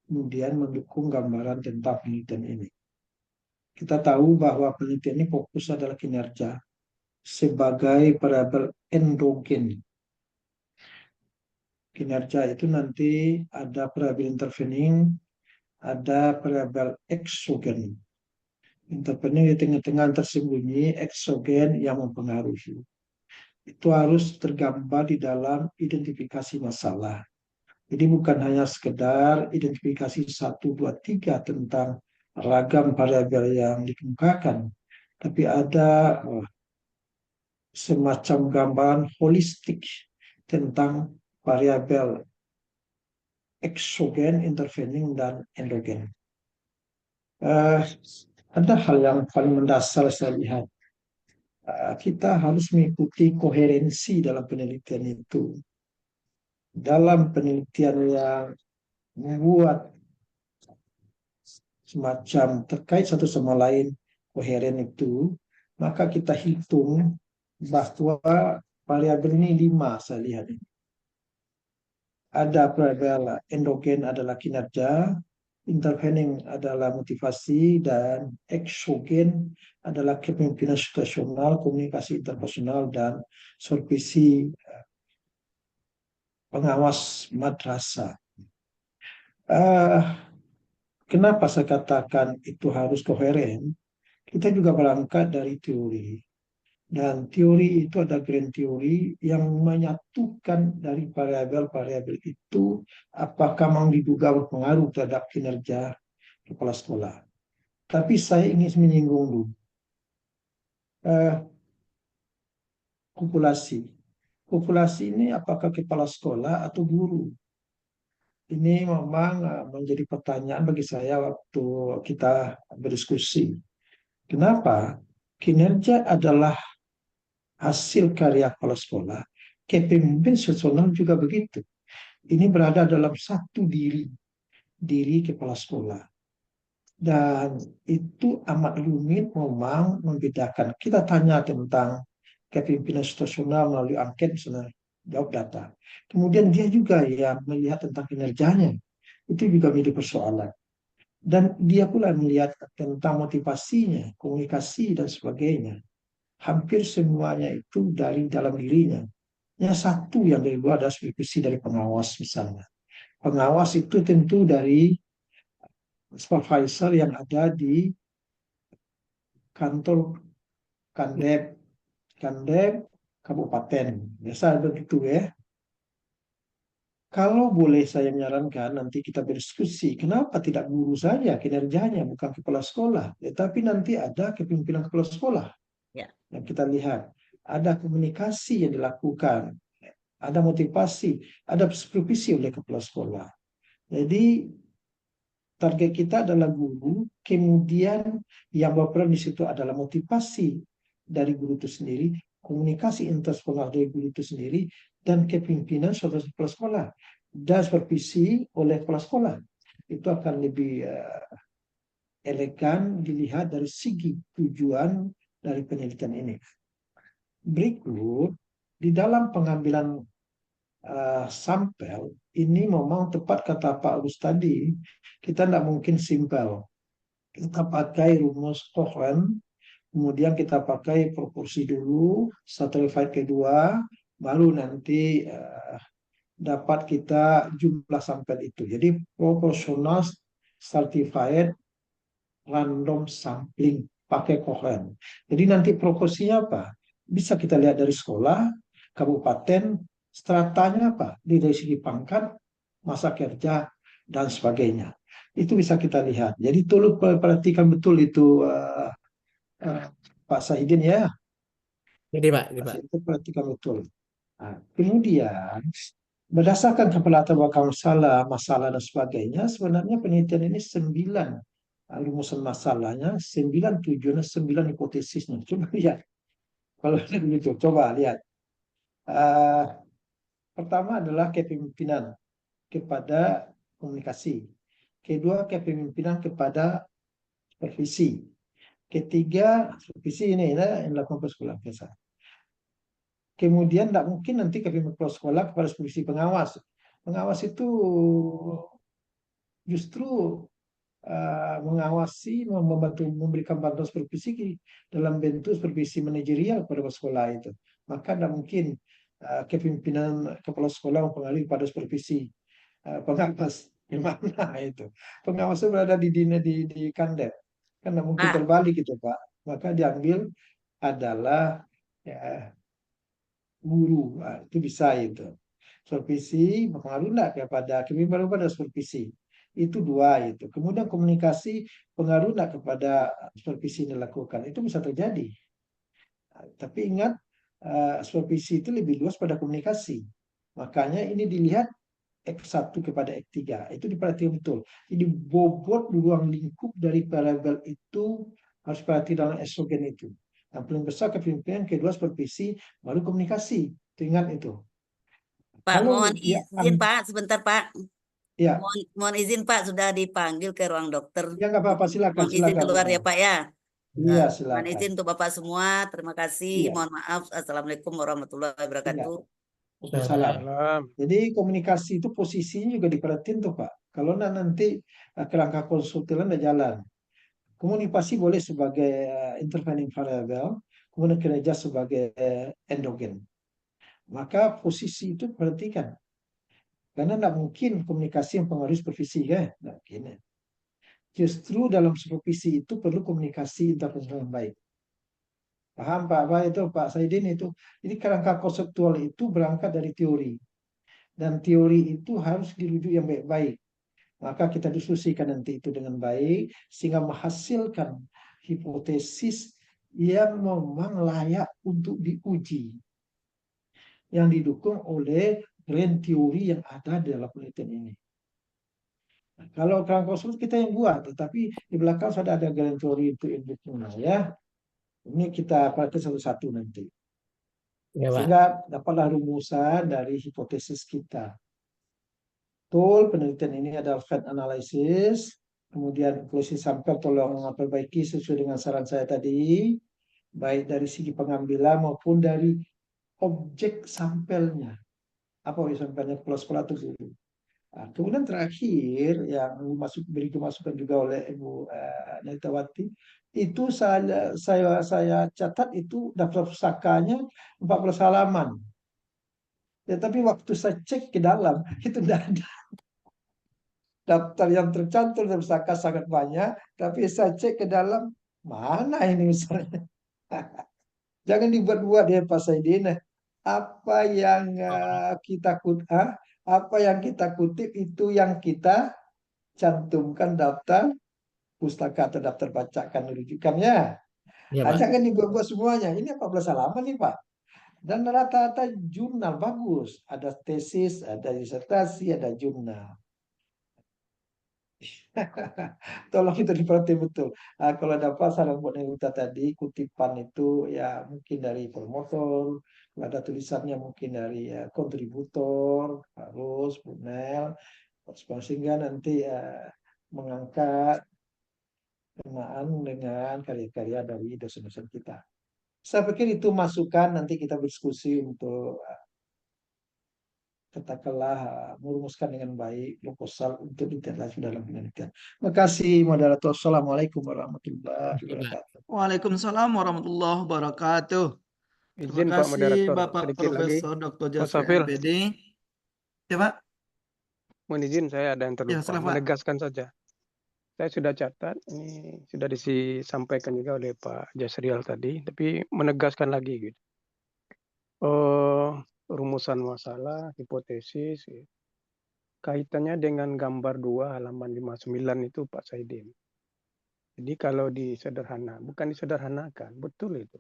kemudian mendukung gambaran tentang penelitian ini. Kita tahu bahwa penelitian ini fokus adalah kinerja sebagai variabel endogen. Kinerja itu nanti ada variabel intervening, ada variabel exogen. Intervening di tengah-tengah tersembunyi, exogen yang mempengaruhi. Itu harus tergambar di dalam identifikasi masalah. Jadi bukan hanya sekedar identifikasi 1, 2, 3 tentang ragam variabel yang dikemukakan, tapi ada semacam gambaran holistik tentang variabel exogen, intervening, dan endogen. Ada hal yang paling mendasar saya lihat. Kita harus mengikuti koherensi dalam penelitian itu. Dalam penelitian yang membuat semacam terkait satu sama lain koheren itu, maka kita hitung bahwa variabel ini 5 saya lihat. Ada variabel endogen adalah kinerja, intervening adalah motivasi, dan exogen adalah kepemimpinan situasional, komunikasi interpersonal, dan supervisi pengawas madrasah. Kenapa saya katakan itu harus koheren? Kita juga berangkat dari teori. Dan teori itu ada grand teori yang menyatukan dari variabel-variabel itu apakah memang diduga berpengaruh terhadap kinerja kepala sekolah. Tapi saya ingin menyinggung dulu populasi. Populasi ini apakah kepala sekolah atau guru? Ini memang menjadi pertanyaan bagi saya waktu kita berdiskusi. Kenapa? Kinerja adalah hasil karya kepala sekolah, kepemimpinan situasional juga begitu. Ini berada dalam satu diri kepala sekolah. Dan itu amat rumit memang membedakan. Kita tanya tentang kepemimpinan situasional melalui angket, misalnya jawab data. Kemudian dia juga yang melihat tentang kinerjanya. Itu juga menjadi persoalan. Dan dia pula melihat tentang motivasinya, komunikasi, dan sebagainya. Hampir semuanya itu dari dalam dirinya. Yang satu yang dari luar adalah supervisi dari pengawas misalnya. Pengawas itu tentu dari supervisor yang ada di kantor Kandep kabupaten. Biasa begitu ya. Kalau boleh saya menyarankan, nanti kita berdiskusi, kenapa tidak guru saja kinerjanya, bukan kepala sekolah. Tetapi nanti ada kepemimpinan kepala sekolah. Ya. Yang kita lihat, ada komunikasi yang dilakukan, ada motivasi, ada supervisi oleh kepala sekolah. Jadi target kita adalah guru, kemudian yang berperan di situ adalah motivasi dari guru itu sendiri, komunikasi intersekolah dari guru itu sendiri, dan kepemimpinan suatu kepala sekolah, dan supervisi oleh kepala sekolah. Itu akan lebih elegan dilihat dari segi tujuan dari penelitian ini. Berikut, di dalam pengambilan sampel, ini memang tepat kata Pak Rus tadi, kita tidak mungkin simpel. Kita pakai rumus Cohen, kemudian kita pakai proporsi dulu, stratified kedua, baru nanti dapat kita jumlah sampel itu. Jadi proporsional stratified random sampling pakai Cohen. Jadi nanti proporsinya apa? Bisa kita lihat dari sekolah, kabupaten, stratanya apa? Dari segi pangkat, masa kerja, dan sebagainya. Itu bisa kita lihat. Jadi tolong perhatikan betul itu Pak Sahidin ya. Ini Pak, Pak Sahidin perhatikan betul. Nah, kemudian Berdasarkan kepala belakang masalah dan sebagainya, sebenarnya penelitian ini 9 rumusan masalahnya, 9 tujuannya, 9 hipotesisnya. Coba lihat. Kalau begitu, coba lihat. Pertama adalah kepemimpinan kepada komunikasi. Kedua, kepemimpinan kepada supervisi. Ketiga, supervisi ini yang dilakukan sekolah biasa. Kemudian tidak mungkin nanti kepemimpinan kepala sekolah kepada supervisi pengawas. Pengawas itu justru mengawasi, membantu, memberikan bantuan supervisi dalam bentuk supervisi manajerial kepada sekolah itu. Maka tidak mungkin kepemimpinan kepala sekolah mempengaruhi pada supervisi pengawas. Gimana itu? Pengawas itu berada di kandep. Kan tidak mungkin Pak, terbalik gitu, Pak. Maka diambil adalah ya, guru. Itu bisa itu. Supervisi berpengaruh enggak kepada kepemimpinan pada supervisi. Itu dua itu. Kemudian komunikasi pengaruh enggak kepada supervisi yang dilakukan. Itu bisa terjadi. Tapi ingat supervisi itu lebih luas pada komunikasi. Makanya ini dilihat X1 kepada X3. Itu diperhatikan betul. Jadi bobot ruang lingkup dari variabel itu harus perhatikan dalam estrogen itu. Yang paling besar kepemimpinan, kedua supervisi, baru komunikasi. Ingat itu. Pak, Kalau mohon dia izin Pak, sebentar Pak. ya, Mohon izin Pak, sudah dipanggil ke ruang dokter. ya nggak apa-apa, silakan, Mohon izin silakan. keluar ya Pak ya. Iya, Mohon silakan. izin untuk Bapak semua. Terima kasih. Iya, Mohon maaf. Assalamualaikum warahmatullahi iya. wabarakatuh. Salam. Salam. Jadi komunikasi itu posisinya juga diperhatiin tuh Pak. Kalau nanti kerangka konsultan udah jalan. Komunikasi boleh sebagai intervening variable, kemudian kinerja sebagai endogen. Maka posisi itu perhatikan. Karena tidak mungkin komunikasi yang pengaruhi supervisi kan? Tidak mungkin. Justru dalam supervisi itu perlu komunikasi interpersonal yang baik. Paham Pak? Apa itu Pak Saidin itu? Jadi kerangka konseptual itu berangkat dari teori. Dan teori itu harus dirujuk yang baik-baik. Maka kita diskusikan nanti itu dengan baik, sehingga menghasilkan hipotesis yang memang layak untuk diuji. Yang didukung oleh grand teori yang ada di dalam penelitian ini. Nah, kalau kerangka konseptual kita yang buat, tetapi di belakang sudah ada grand teori untuk induknya ya. Ini kita perhatikan satu-satu nanti. Ya, Pak. Sehingga dapatlah rumusan dari hipotesis kita. Betul, penelitian ini adalah fact analysis. Kemudian konklusi sampel tolong perbaiki sesuai dengan saran saya tadi. Baik dari segi pengambilan maupun dari objek sampelnya. Apa objek sampelnya? Sekolah itu dulu. Nah, kemudian terakhir yang beri masukan juga oleh Ibu Nalitawati, itu saya catat itu daftar pusakanya 14 halaman. Ya, tapi waktu saya cek ke dalam itu tidak ada. Daftar yang tercantum dalam pusaka sangat banyak, tapi saya cek ke dalam mana ini misalnya. Jangan dibuat-buat ya Pak Saidin. Apa yang apa yang kita kutip itu yang kita cantumkan daftar pustaka atau daftar bacaan rujukannya. Ya, Pak. Jangan dibuat-buat semuanya. Ini 14 halaman nih Pak. Dan rata-rata jurnal bagus. Ada tesis, ada disertasi, ada jurnal. Tolong itu diperhatikan betul. Kalau dapat saran buat Nita tadi, kutipan itu ya mungkin dari promotor, kalau ada tulisannya mungkin dari kontributor, harus, Bunel, sehingga nanti mengangkat berkenaan dengan karya-karya dari dosen-dosen kita. Saya pikir itu masukan, nanti kita berdiskusi untuk katakanlah merumuskan dengan baik proposal untuk ditindaklanjuti dalam penelitian. Terima kasih moderator. Assalamualaikum warahmatullahi wabarakatuh. Waalaikumsalam warahmatullahi wabarakatuh. Terima Izin Pak kasih moderator, Bapak sedikit lagi. Profesor Dr. Mas Jasri Safil, MPD. Ya Pak? mohon izin saya ada yang Ya, terlupa, silakan Pak. menegaskan saja. Saya sudah catat, ini sudah disampaikan juga oleh Pak Jasrial tadi, tapi menegaskan lagi gitu. Rumusan masalah, hipotesis, gitu. Kaitannya dengan gambar 2 halaman 59 itu Pak Saidin. Jadi kalau bukan disederhanakan, betul itu.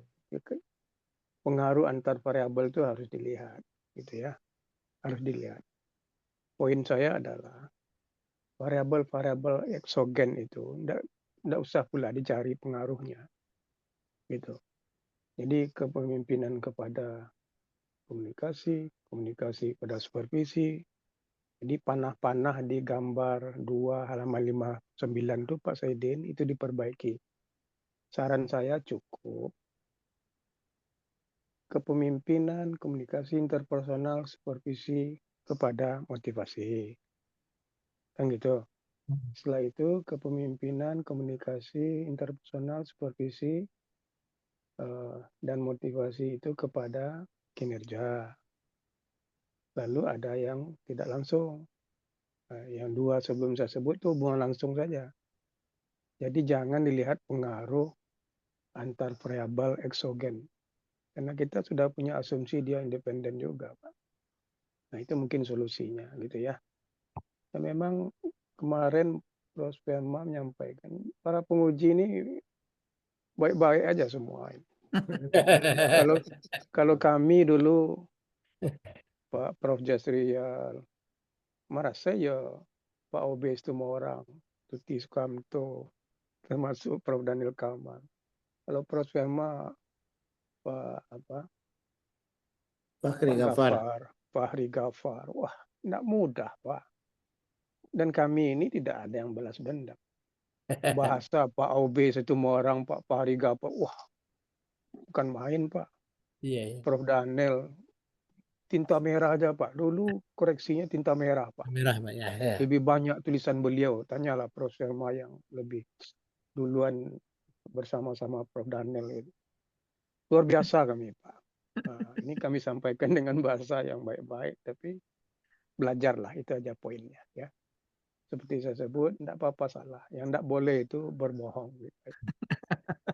Pengaruh antar variabel itu harus dilihat, gitu ya, harus dilihat. poin saya adalah variabel-variabel eksogen itu ndak usah pula dicari pengaruhnya, gitu. Jadi kepemimpinan kepada komunikasi, komunikasi pada supervisi. Jadi panah-panah di gambar 2 halaman 59 itu Pak Saidin itu diperbaiki. Saran saya cukup kepemimpinan, komunikasi interpersonal, supervisi kepada motivasi. Kan gitu. Setelah itu kepemimpinan, komunikasi interpersonal, supervisi dan motivasi itu kepada kinerja. Lalu ada yang tidak langsung. Yang 2 sebelum saya sebut itu hubungan langsung saja. Jadi jangan dilihat pengaruh antar variabel eksogen. Karena kita sudah punya asumsi dia independen juga, Pak. Nah, itu mungkin solusinya gitu ya. Dan memang kemarin Prof. Perma menyampaikan para penguji ini baik-baik aja semua. Kalau kami dulu Pak Prof. Jasrial merasa ya Pak OB semua orang, Tuti Sukamto, termasuk Prof. Daniel Kamal. Kalau Prof. Perma Pak Fahri Ghaffar, wah, tidak mudah Pak. Dan kami ini tidak ada yang balas dendam. Bahasa Pak OB semua orang, Pak Fahri Ghaffar, wah, bukan main Pak. Iya. Prof. Daniel, tinta merah aja Pak. Dulu koreksinya tinta merah Pak. Merah Pak ya. Lebih banyak tulisan beliau. Tanyalah Prof. Perma yang lebih duluan bersama-sama Prof. Daniel itu. Luar biasa kami Pak. Nah, ini kami sampaikan dengan bahasa yang baik-baik, tapi belajarlah, itu aja poinnya ya. Seperti saya sebut, tidak apa-apa salah. Yang tidak boleh itu berbohong. Gitu.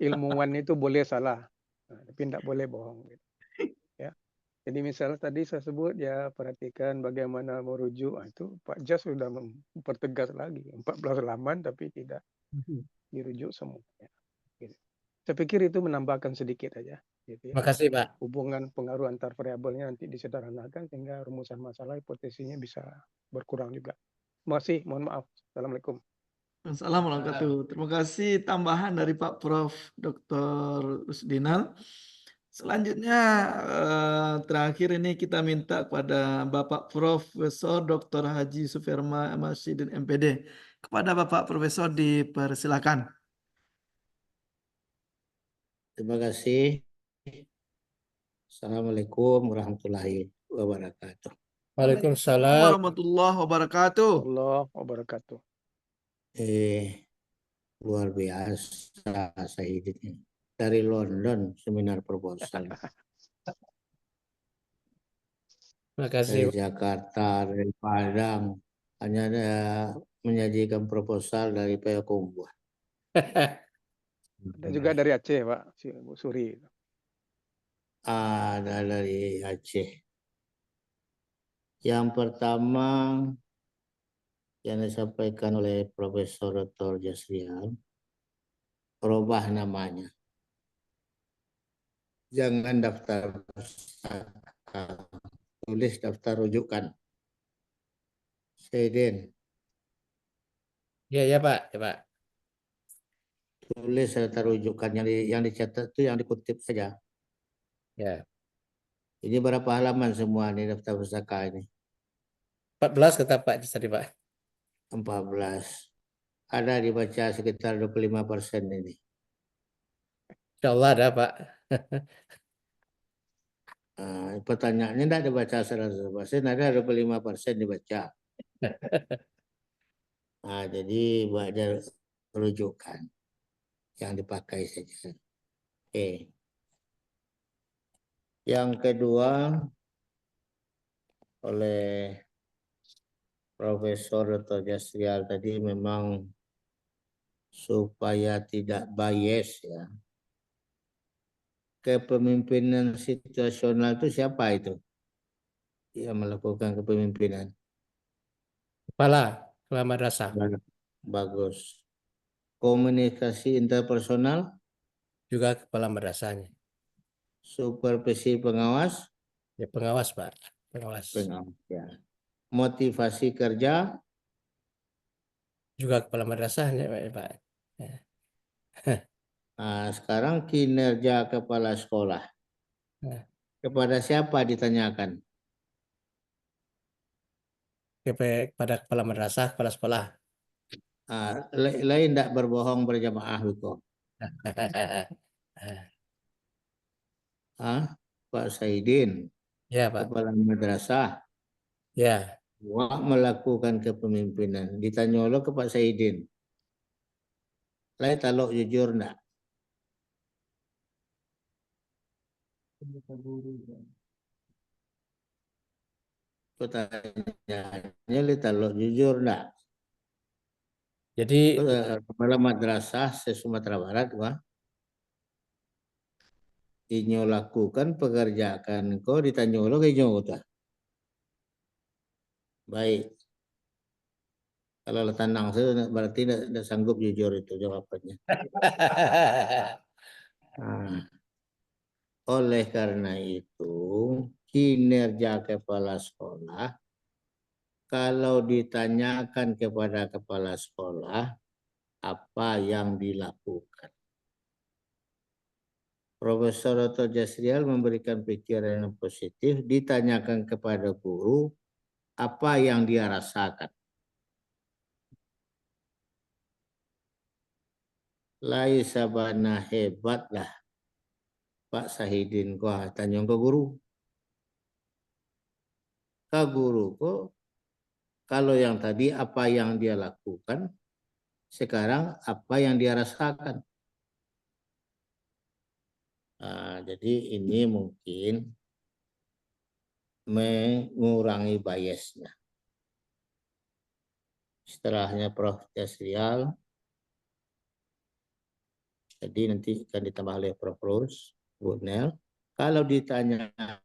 Ilmuwan itu boleh salah, tapi tidak boleh bohong. Gitu. Ya. Jadi misalnya tadi saya sebut ya perhatikan bagaimana merujuk, itu Pak Jas sudah mempertegas lagi 14 halaman tapi tidak dirujuk semua. Ya. Gitu. Saya pikir itu menambahkan sedikit aja. Gitu ya. Terima kasih Pak. Hubungan pengaruh antar variabelnya nanti disederhanakan sehingga rumusan masalah hipotesinya bisa berkurang juga. Terima kasih, mohon maaf. Assalamualaikum. Assalamualaikum warahmatullahi wabarakatuh. Terima kasih tambahan dari Pak Prof. Dr. Rusdinal. Selanjutnya terakhir ini kita minta kepada Bapak Profesor Dr. Haji Suferma Masyidin MPD. Kepada Bapak Profesor dipersilakan. Terima kasih. Assalamualaikum warahmatullahi wabarakatuh. Waalaikumsalam warahmatullahi wabarakatuh. Allah wabarakatuh. Luar biasa saya ini. Dari London seminar proposal. Terima kasih. Dari Jakarta, dari Padang, hanya ada menyajikan proposal dari Payakumbuh. Dan juga dari Aceh, Pak, Bu Suri. Ada dari Aceh. Yang pertama yang disampaikan oleh Profesor Dr. Jasrial, rubah namanya. Jangan daftar pustaka, tulis daftar rujukan. Saidin. Ya Pak, ya Pak. Tulis daftar rujukan yang dicatat itu yang dikutip saja. Ya. Ini berapa halaman semua nih daftar pustaka ini? 14 kata Pak tadi Pak. 14. Ada dibaca sekitar 25% ini. Insya Allah ada Pak. Pertanyaannya tidak dibaca 100%, ada 25% dibaca. Nah, jadi belajar rujukan yang dipakai saja. Oke. Yang kedua, oleh Profesor Dr. Jasrial tadi memang supaya tidak bias ya. Kepemimpinan situasional itu siapa itu? Yang melakukan kepemimpinan. Kepala madrasah. Bagus. Komunikasi interpersonal? Juga kepala madrasahnya. Supervisi pengawas? Ya pengawas Pak. Pengawas. Pengawas ya. motivasi kerja, juga kepala madrasah ya, Pak. Ya. nah, sekarang kinerja kepala sekolah. Nah, Kepada siapa ditanyakan? kepada kepala madrasah, kepala sekolah. Lain tidak berbohong berjamaah itu. Pak Saidin, Ya, Pak. kepala madrasah, Ya. melakukan kepemimpinan. Ditanya lo ke Pak Saidin. Lain talok jujur enggak? Pertanyaannya li talok jujur enggak? Jadi Kepala madrasah se-Sumatera Barat, wah. Inyo lakukan pekerjaan kau ditanya lo ke inyo ta. Baik. Kalau tenang saya berarti tidak sanggup jujur itu jawabannya. Nah, oleh karena itu kinerja kepala sekolah kalau ditanyakan kepada kepala sekolah apa yang dilakukan. Profesor Dr. Jasrial memberikan pikiran yang positif, ditanyakan kepada guru apa yang dia rasakan. Lai sabana hebat lah Pak Sahidin kau tanya ke guru. Ke guru kok kalau yang tadi apa yang dia lakukan, sekarang apa yang dia rasakan. Jadi ini mungkin mengurangi biasnya. Setelahnya Prof. Jasrial, jadi nanti akan ditambah oleh Prof. Rus, Bu Nel. Kalau ditanyakan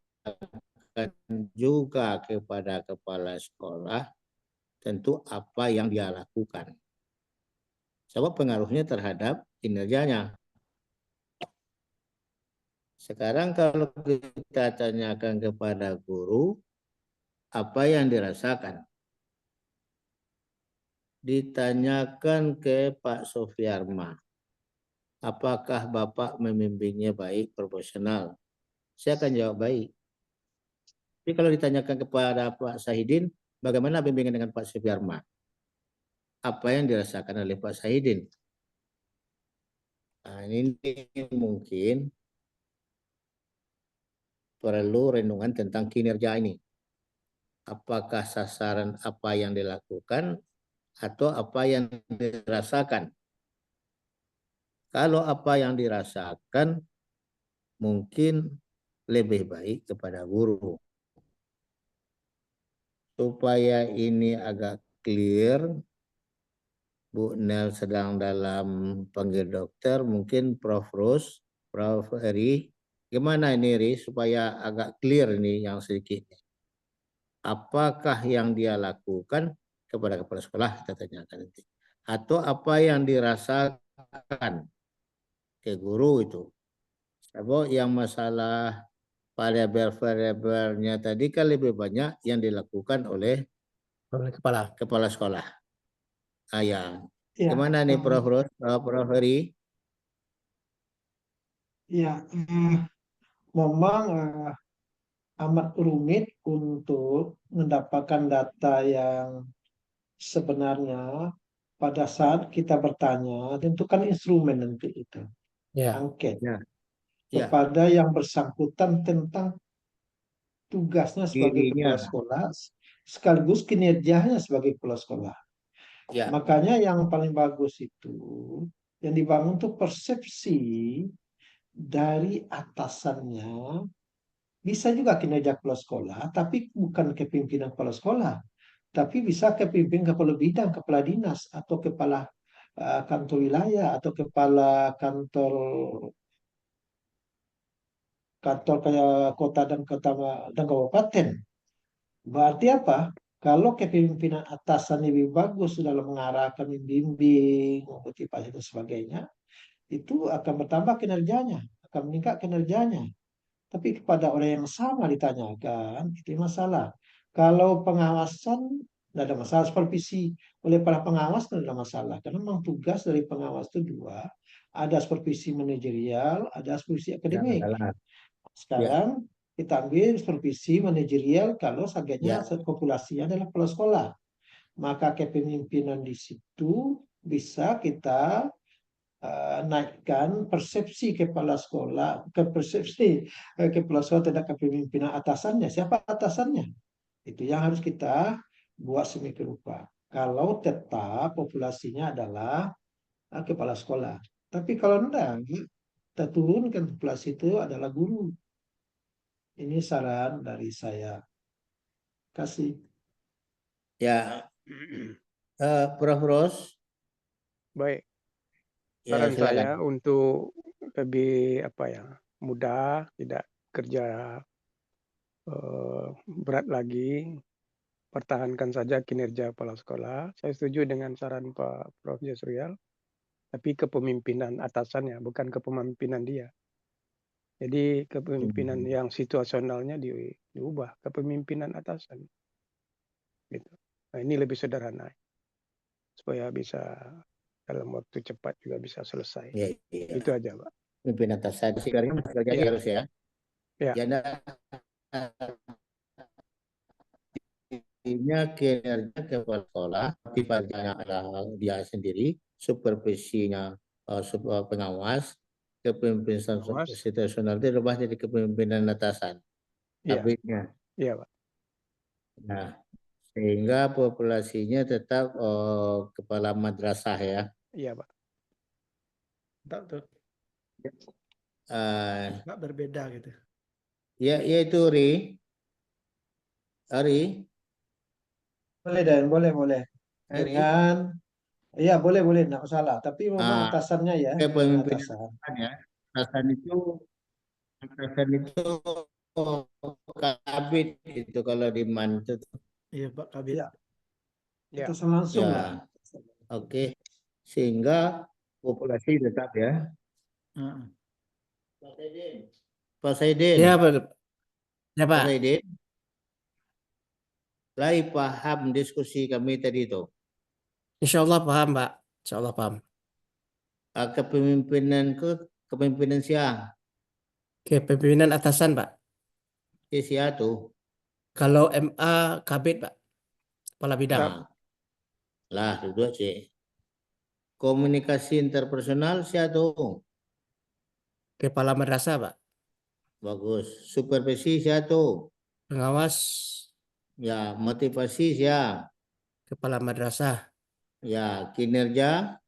juga kepada kepala sekolah, tentu apa yang dia lakukan. Sebab pengaruhnya terhadap kinerjanya. Sekarang kalau kita tanyakan kepada guru, apa yang dirasakan? Ditanyakan ke Pak Sofiarma, apakah Bapak membimbingnya baik, profesional? Saya akan jawab baik. Tapi kalau ditanyakan kepada Pak Sahidin, bagaimana bimbingan dengan Pak Sofiarma? Apa yang dirasakan oleh Pak Sahidin? Nah, ini mungkin perlu renungan tentang kinerja ini. Apakah sasaran apa yang dilakukan atau apa yang dirasakan? Kalau apa yang dirasakan mungkin lebih baik kepada guru. Supaya ini agak clear, Bu Nel sedang dalam panggil dokter, mungkin Prof. Rus, Prof. Eri, gimana ini Ri supaya agak clear ini yang sedikit. Apakah yang dia lakukan kepada kepala sekolah kita tanyakan nanti. Atau apa yang dirasakan ke guru itu. Sebab yang masalah variabel-variabelnya tadi kan lebih banyak yang dilakukan oleh kepala sekolah. Ya. Gimana nih Prof. Rus, Prof. Heri? Ya, memang amat rumit untuk mendapatkan data yang sebenarnya pada saat kita bertanya, tentukan instrumen nanti itu, angket, kepada yang bersangkutan tentang tugasnya sebagai kepala sekolah, sekaligus kinerjanya sebagai kepala sekolah. Makanya yang paling bagus itu, yang dibangun itu persepsi dari atasannya, bisa juga kinerja kepala sekolah, tapi bukan kepimpinan kepala sekolah, tapi bisa kepimpinan kepala bidang, kepala dinas, atau kepala kantor wilayah, atau kepala kantor kayak kota dan kabupaten. Berarti apa? Kalau kepemimpinan atasan lebih bagus dalam mengarahkan, membimbing, motivasi dan sebagainya, itu akan bertambah kinerjanya, akan meningkat kinerjanya. Tapi kepada orang yang sama ditanyakan, itu masalah. Kalau pengawasan tidak ada masalah, supervisi oleh para pengawas tidak ada masalah. Karena memang tugas dari pengawas itu dua, ada supervisi manajerial, ada supervisi akademik. Ya. Sekarang kita ambil supervisi manajerial kalau Ya. targetnya populasinya adalah kepala sekolah. Maka kepemimpinan di situ bisa kita naikkan persepsi kepala sekolah, persepsi kepala sekolah terhadap kepemimpinan atasannya. Siapa atasannya? Itu yang harus kita buat semikian rupa. Kalau tetap populasinya adalah kepala sekolah. Tapi kalau enggak, kita turunkan populasi itu adalah guru. Ini saran dari saya. Kasih. Ya, Prof. Ros. Baik. Ya, Saran silakan. saya untuk lebih mudah, tidak kerja berat lagi, pertahankan saja kinerja kepala sekolah. Saya setuju dengan saran Pak Prof. Yusriel, tapi kepemimpinan atasannya, bukan kepemimpinan dia. Jadi kepemimpinan yang situasionalnya diubah, kepemimpinan atasan. Gitu. Nah, ini lebih sederhana, supaya bisa dalam waktu cepat juga bisa selesai. Ya, ya. Itu aja, Pak. Pimpinan atasan sekarang kerjanya Ya. harus ya. Ya. Karena kinerja kepala sekolah, tiba-tiba adalah dia sendiri, supervisinya pengawas, kepemimpinan situasional itu berubah jadi kepemimpinan atasan. Iya. Kabinnya. Iya, Pak. Nah, sehingga populasinya tetap kepala madrasah ya. Iya, Pak. Tak tuh, nggak berbeda gitu. Ya, itu Ari. Boleh Dan, boleh. Dengan iya boleh, enggak masalah. Tapi memang atasannya ya, Kepemimpinan atasan. ya. Atasan itu kabit itu kalau di MAN itu. Iya Pak Kabit. Ya. Atasan langsung Ya. lah. Oke. Sehingga populasi tetap ya. Pak Saidin. Ya, Pak. Ya, Pak. Pak Saidin. Lai paham diskusi kami tadi itu. Insya Allah paham, Pak. Insya Allah paham. Kepemimpinan siapa? Kepemimpinan atasan, Pak. Siapa tuh? Kalau MA Kabit, Pak. Kepala bidang. Lah, duduk sih. Komunikasi interpersonal siapa tuh? Kepala madrasah, Pak. Bagus. Supervisi siapa tuh? Pengawas. Ya, motivasi siapa? Kepala madrasah. Ya, kinerja?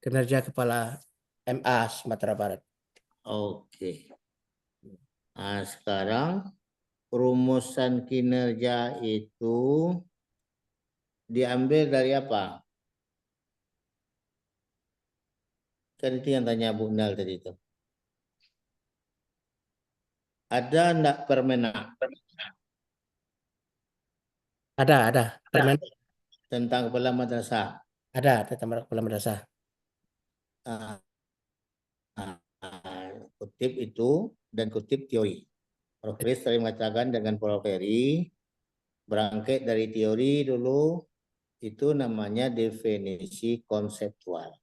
Kinerja kepala MA Sumatera Barat. Oke. Nah, sekarang rumusan kinerja itu diambil dari apa? Kan itu yang tanya Bu Nel tadi itu. Ada enggak Permenak? Ada. Permen. Tentang kepala madrasah. Ada tentang kepala madrasah. Kutip itu dan kutip teori. Prof. Chris sering mengatakan dengan Prof. Ferry, berangkat dari teori dulu, itu namanya definisi konseptual.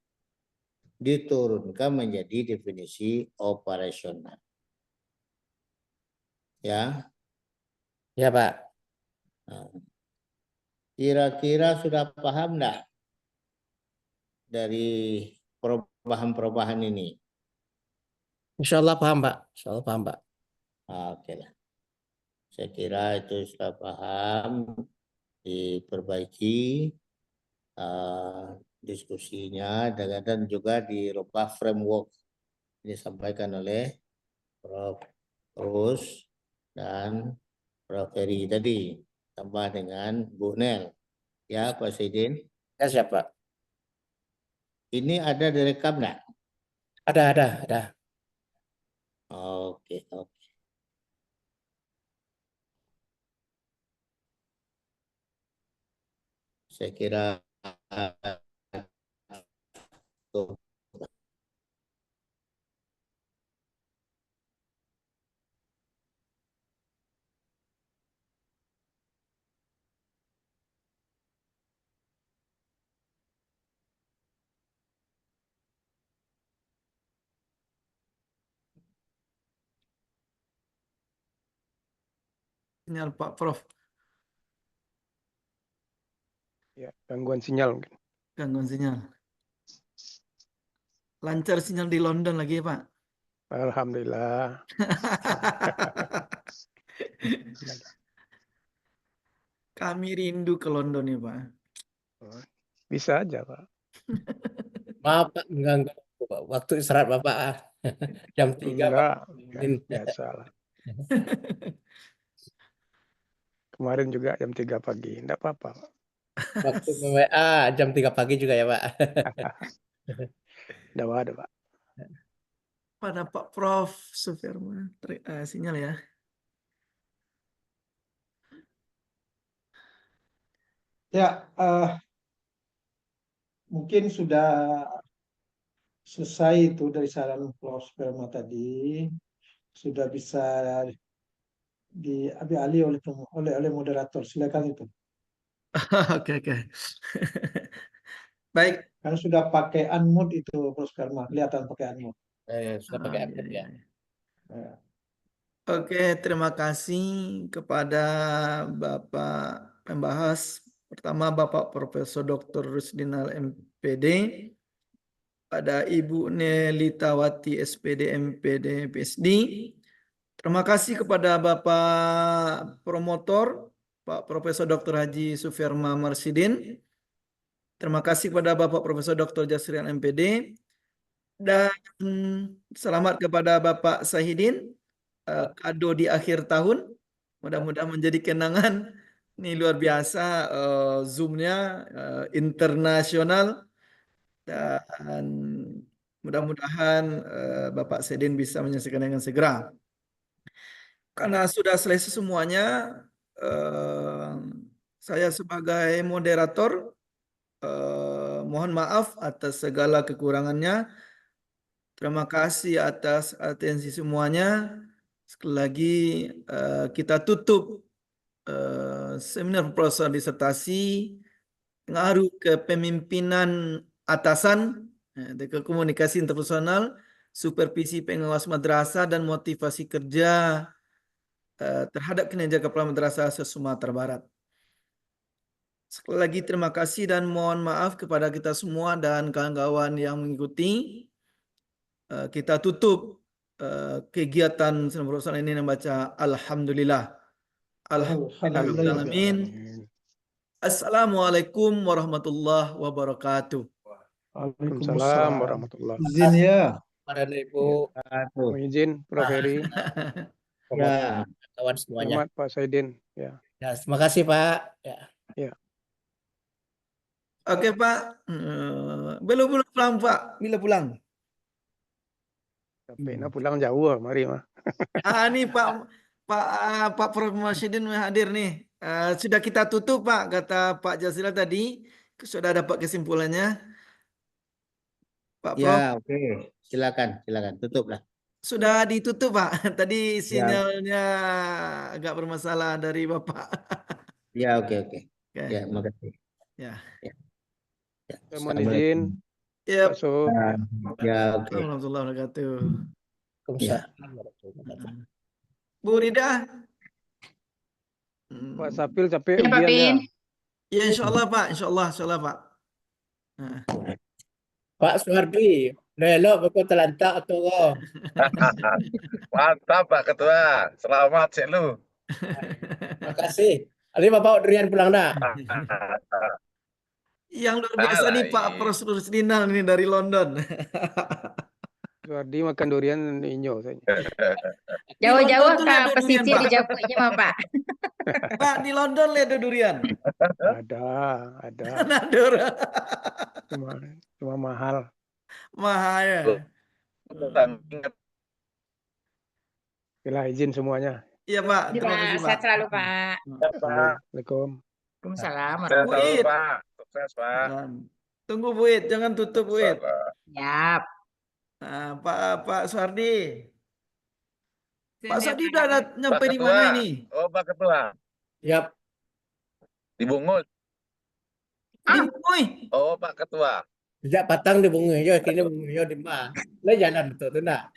Diturunkan menjadi definisi operasional. Ya. Ya, Pak. Kira-kira sudah paham enggak dari perubahan-perubahan ini? Insya Allah paham, Pak. Insya Allah paham, Pak. Oke lah. Saya kira itu sudah paham, diperbaiki diskusinya dan juga dirubah framework disampaikan oleh Prof. Rus dan Prof. Ferry tadi, tambah dengan Bu Nel. Ya, Pak Saidin. Ya, siapa? Ini ada direkam enggak? Ada. Oke. Saya kira Sinyal Pak Prof. Ya, gangguan sinyal mungkin. Gangguan sinyal. Lancar sinyal di London lagi ya Pak. Alhamdulillah. Kami rindu ke London ya Pak. Bisa aja, Pak. Maaf Pak, mengganggu Pak. Waktu istirahat Bapak. Jam 3 Enggak, Pak. biasa lah. Kemarin juga jam 3 pagi. Enggak apa-apa, Pak. Waktu WA jam 3 pagi juga ya Pak. Enggak ada, Pak. Pada Pak Prof. Suferma, sinyal ya. Ya, mungkin sudah selesai itu dari saran Prof. Sperma tadi. Sudah bisa diambil alih oleh moderator. Silakan itu. Oke. Baik. Kan sudah pakai unmute itu Prof. Sperma. Kelihatan pakai unmute. Sudah pakai Iya, update iya. ya. Ya. Oke, terima kasih kepada Bapak pembahas. Pertama Bapak Profesor Dr. Rusdinal MPD, pada Ibu Nelitawati SPD MPD PSD. Terima kasih kepada Bapak promotor Pak Profesor Dr. Haji Suferma Marsidin. Terima kasih kepada Bapak Profesor Dr. Jasrian MPD. Dan selamat kepada Bapak Sahidin, kado di akhir tahun. Mudah-mudahan menjadi kenangan. Ini luar biasa, Zoom-nya internasional. Dan mudah-mudahan Bapak Sahidin bisa menyelesaikan dengan segera. Karena sudah selesai semuanya, saya sebagai moderator mohon maaf atas segala kekurangannya. Terima kasih atas atensi semuanya. Sekali lagi kita tutup seminar proposal disertasi pengaruh kepemimpinan atasan, ke komunikasi interpersonal, supervisi pengawas madrasah dan motivasi kerja terhadap kinerja kepala madrasah se-Sumatera Barat. Sekali lagi terima kasih dan mohon maaf kepada kita semua dan kawan-kawan yang mengikuti. Kita tutup kegiatan seminar proposal ini dengan baca Alhamdulillah. Alhamdulillahirrahmanirrahim. Assalamualaikum warahmatullahi wabarakatuh. Waalaikumsalam warahmatullahi wabarakatuh. Izin ya. Pada Ibu Mohon izin, Prof. Heri. Ya. kawan semuanya. Selamat Pak Saidin. Ya. Ya, terima kasih Pak. Ya. Oke Pak, belum pulang Pak, bila pulang? Tapi nak pulang jauh, mari mah. Ini Pak Prof. Marsidin hadir nih. Sudah kita tutup Pak, kata Pak Jasila tadi. Sudah dapat kesimpulannya. Pak Prof. Ya, oke. Silakan tutuplah. Sudah ditutup Pak. Tadi sinyalnya agak bermasalah dari Bapak. Ya, oke. Oke. Ya, makasih. Ya. Saya mohon izin. Ya. Pak Sob. Ya, oke. Warahmatullahi wabarakatuh. Bu Rida. Pak Sapil capek Ya, Pak ujian ya. Pin. Ya insyaallah Pak, insyaallah Pak. Pak Suhardi, lelok buku telantak atau kau? Mantap Pak Ketua, selamat cek lu. Terima kasih. Ali Bapak durian pulang dah. Yang luar biasa nih Pak Prof. Rusdinal ini dari London. Suhardi makan durian inyo saja. Jauh-jauh Di London tuh ke ada durian, pesisir Pak. di Jauhnya mah Pak. Pak di London lihat ada durian. Ada. Nador. Cuma mahal. Mahal ya. Bila izin semuanya. Iya Pak, Iya, terima Pak. kasih Pak. Sehat selalu Pak. Assalamualaikum. Waalaikumsalam. Sehat Buit. selalu Pak, sukses Pak. Tunggu Buit, jangan tutup Buit. Siap. Nah, Pak Suhardi. Pak Sini, Suhardi Pak. udah nyampe Pak di Ketua. mana ini? Oh Pak Ketua, Yap. di Bungut. Di Mui. Oh Pak Ketua. Sejak patang di bunga yo, kini bunga yo di mana? Lah jalan betul tu nak.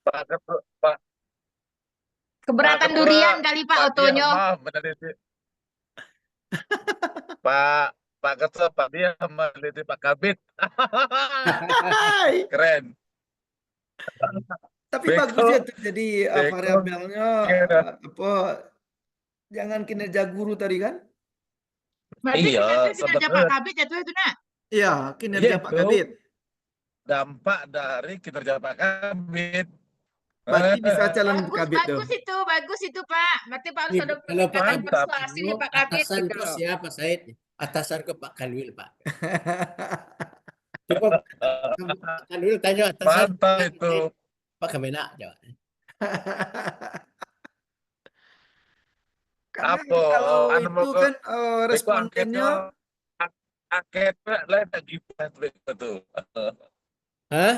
Pak Ketua, Pak Keberatan Ketua, durian kali Pak Pak Dia Otonyo. mau meneliti. Pak Ketua, Pak Dia meneliti Pak Kabit. Keren. Tapi Beko, bagus ya tuh jadi Beko. variabelnya Iya. apa jangan kinerja guru tadi kan? Berarti Iya, kinerja Pak sebetulnya Kabit ya tuh itu nak. Iya, kinerja Pak itu Kabit. dampak dari kinerja Pak Kabit. Berarti bisa calon Kabit tuh. Bagus itu Pak. Berarti Pak harus Ini ada kalau Pak pendekatan Kabit persuasi nih Pak Kabit atasan gitu ke loh. siapa Said? Atasan ke Pak Kanwil Pak. Coba Pak Kanwil tanya atasan Mantap itu. Pak Kemenak jawab. Karena Apa kalau anu itu mau kan Beko respondennya angketnya lain lagi betul. Hah?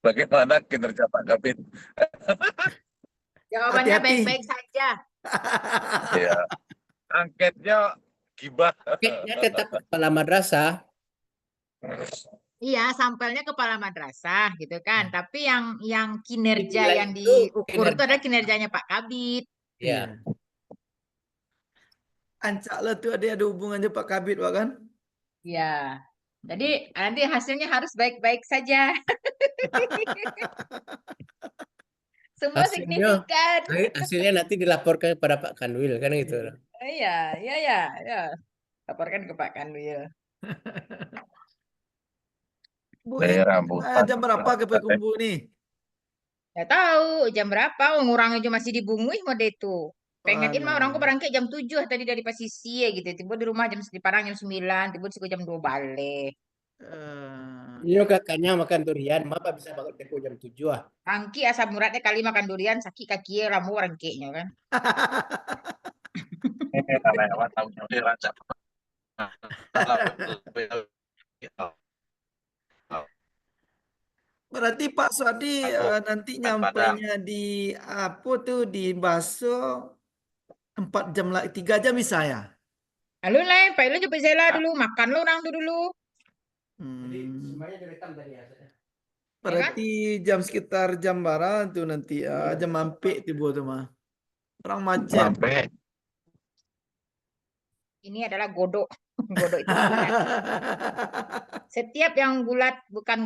Bagaimana kinerja Pak Kabit? Jawabannya hati-hati. baik-baik saja. Ya. Angketnya gibah. Kayaknya tetap kepala madrasah. Iya, sampelnya kepala madrasah gitu kan. Tapi yang kinerja Dinilai yang itu diukur itu kinerja. adalah kinerjanya Pak Kabit. Ya. Ancak lah tuh ada hubungannya Pak Kabit Pak kan? Ya. Jadi nanti hasilnya harus baik-baik saja. Semua Hasilnya- signifikan. Hasilnya nanti dilaporkan kepada Pak Kanwil kan gitu. Iya, iya. Laporkan ke Pak Kanwil. Bu, Dari ini rambutan. jam berapa ke Payakumbuh nih? Ya tahu jam berapa orang aja masih dibungui mode itu. Pengen mah orang berangkat jam 7 tadi dari Pasisi ya gitu. Tiba di rumah di Parang jam 9, tiba di jam 2 balik. Iya kakaknya makan durian, Mapa bisa bangun teko jam 7 ah. Angki asam uratnya kali makan durian sakit kaki ramu rangkeknya kan. Lewat tahu jadi rancak. Berarti Pak Suadi nanti nyampainya di apa tuh di Baso 4 jam lagi 3 jam bisa ya? Lalu lah, Pak Ilu jemput Zela dulu, makan lo orang tuh dulu. Semuanya direkam tadi ya. Berarti jam sekitar jam barat tuh nanti jam mampik tiba tuh mah. Orang macet. Sampai Ini adalah godok. Godok itu bulat. Setiap yang bulat bukan godok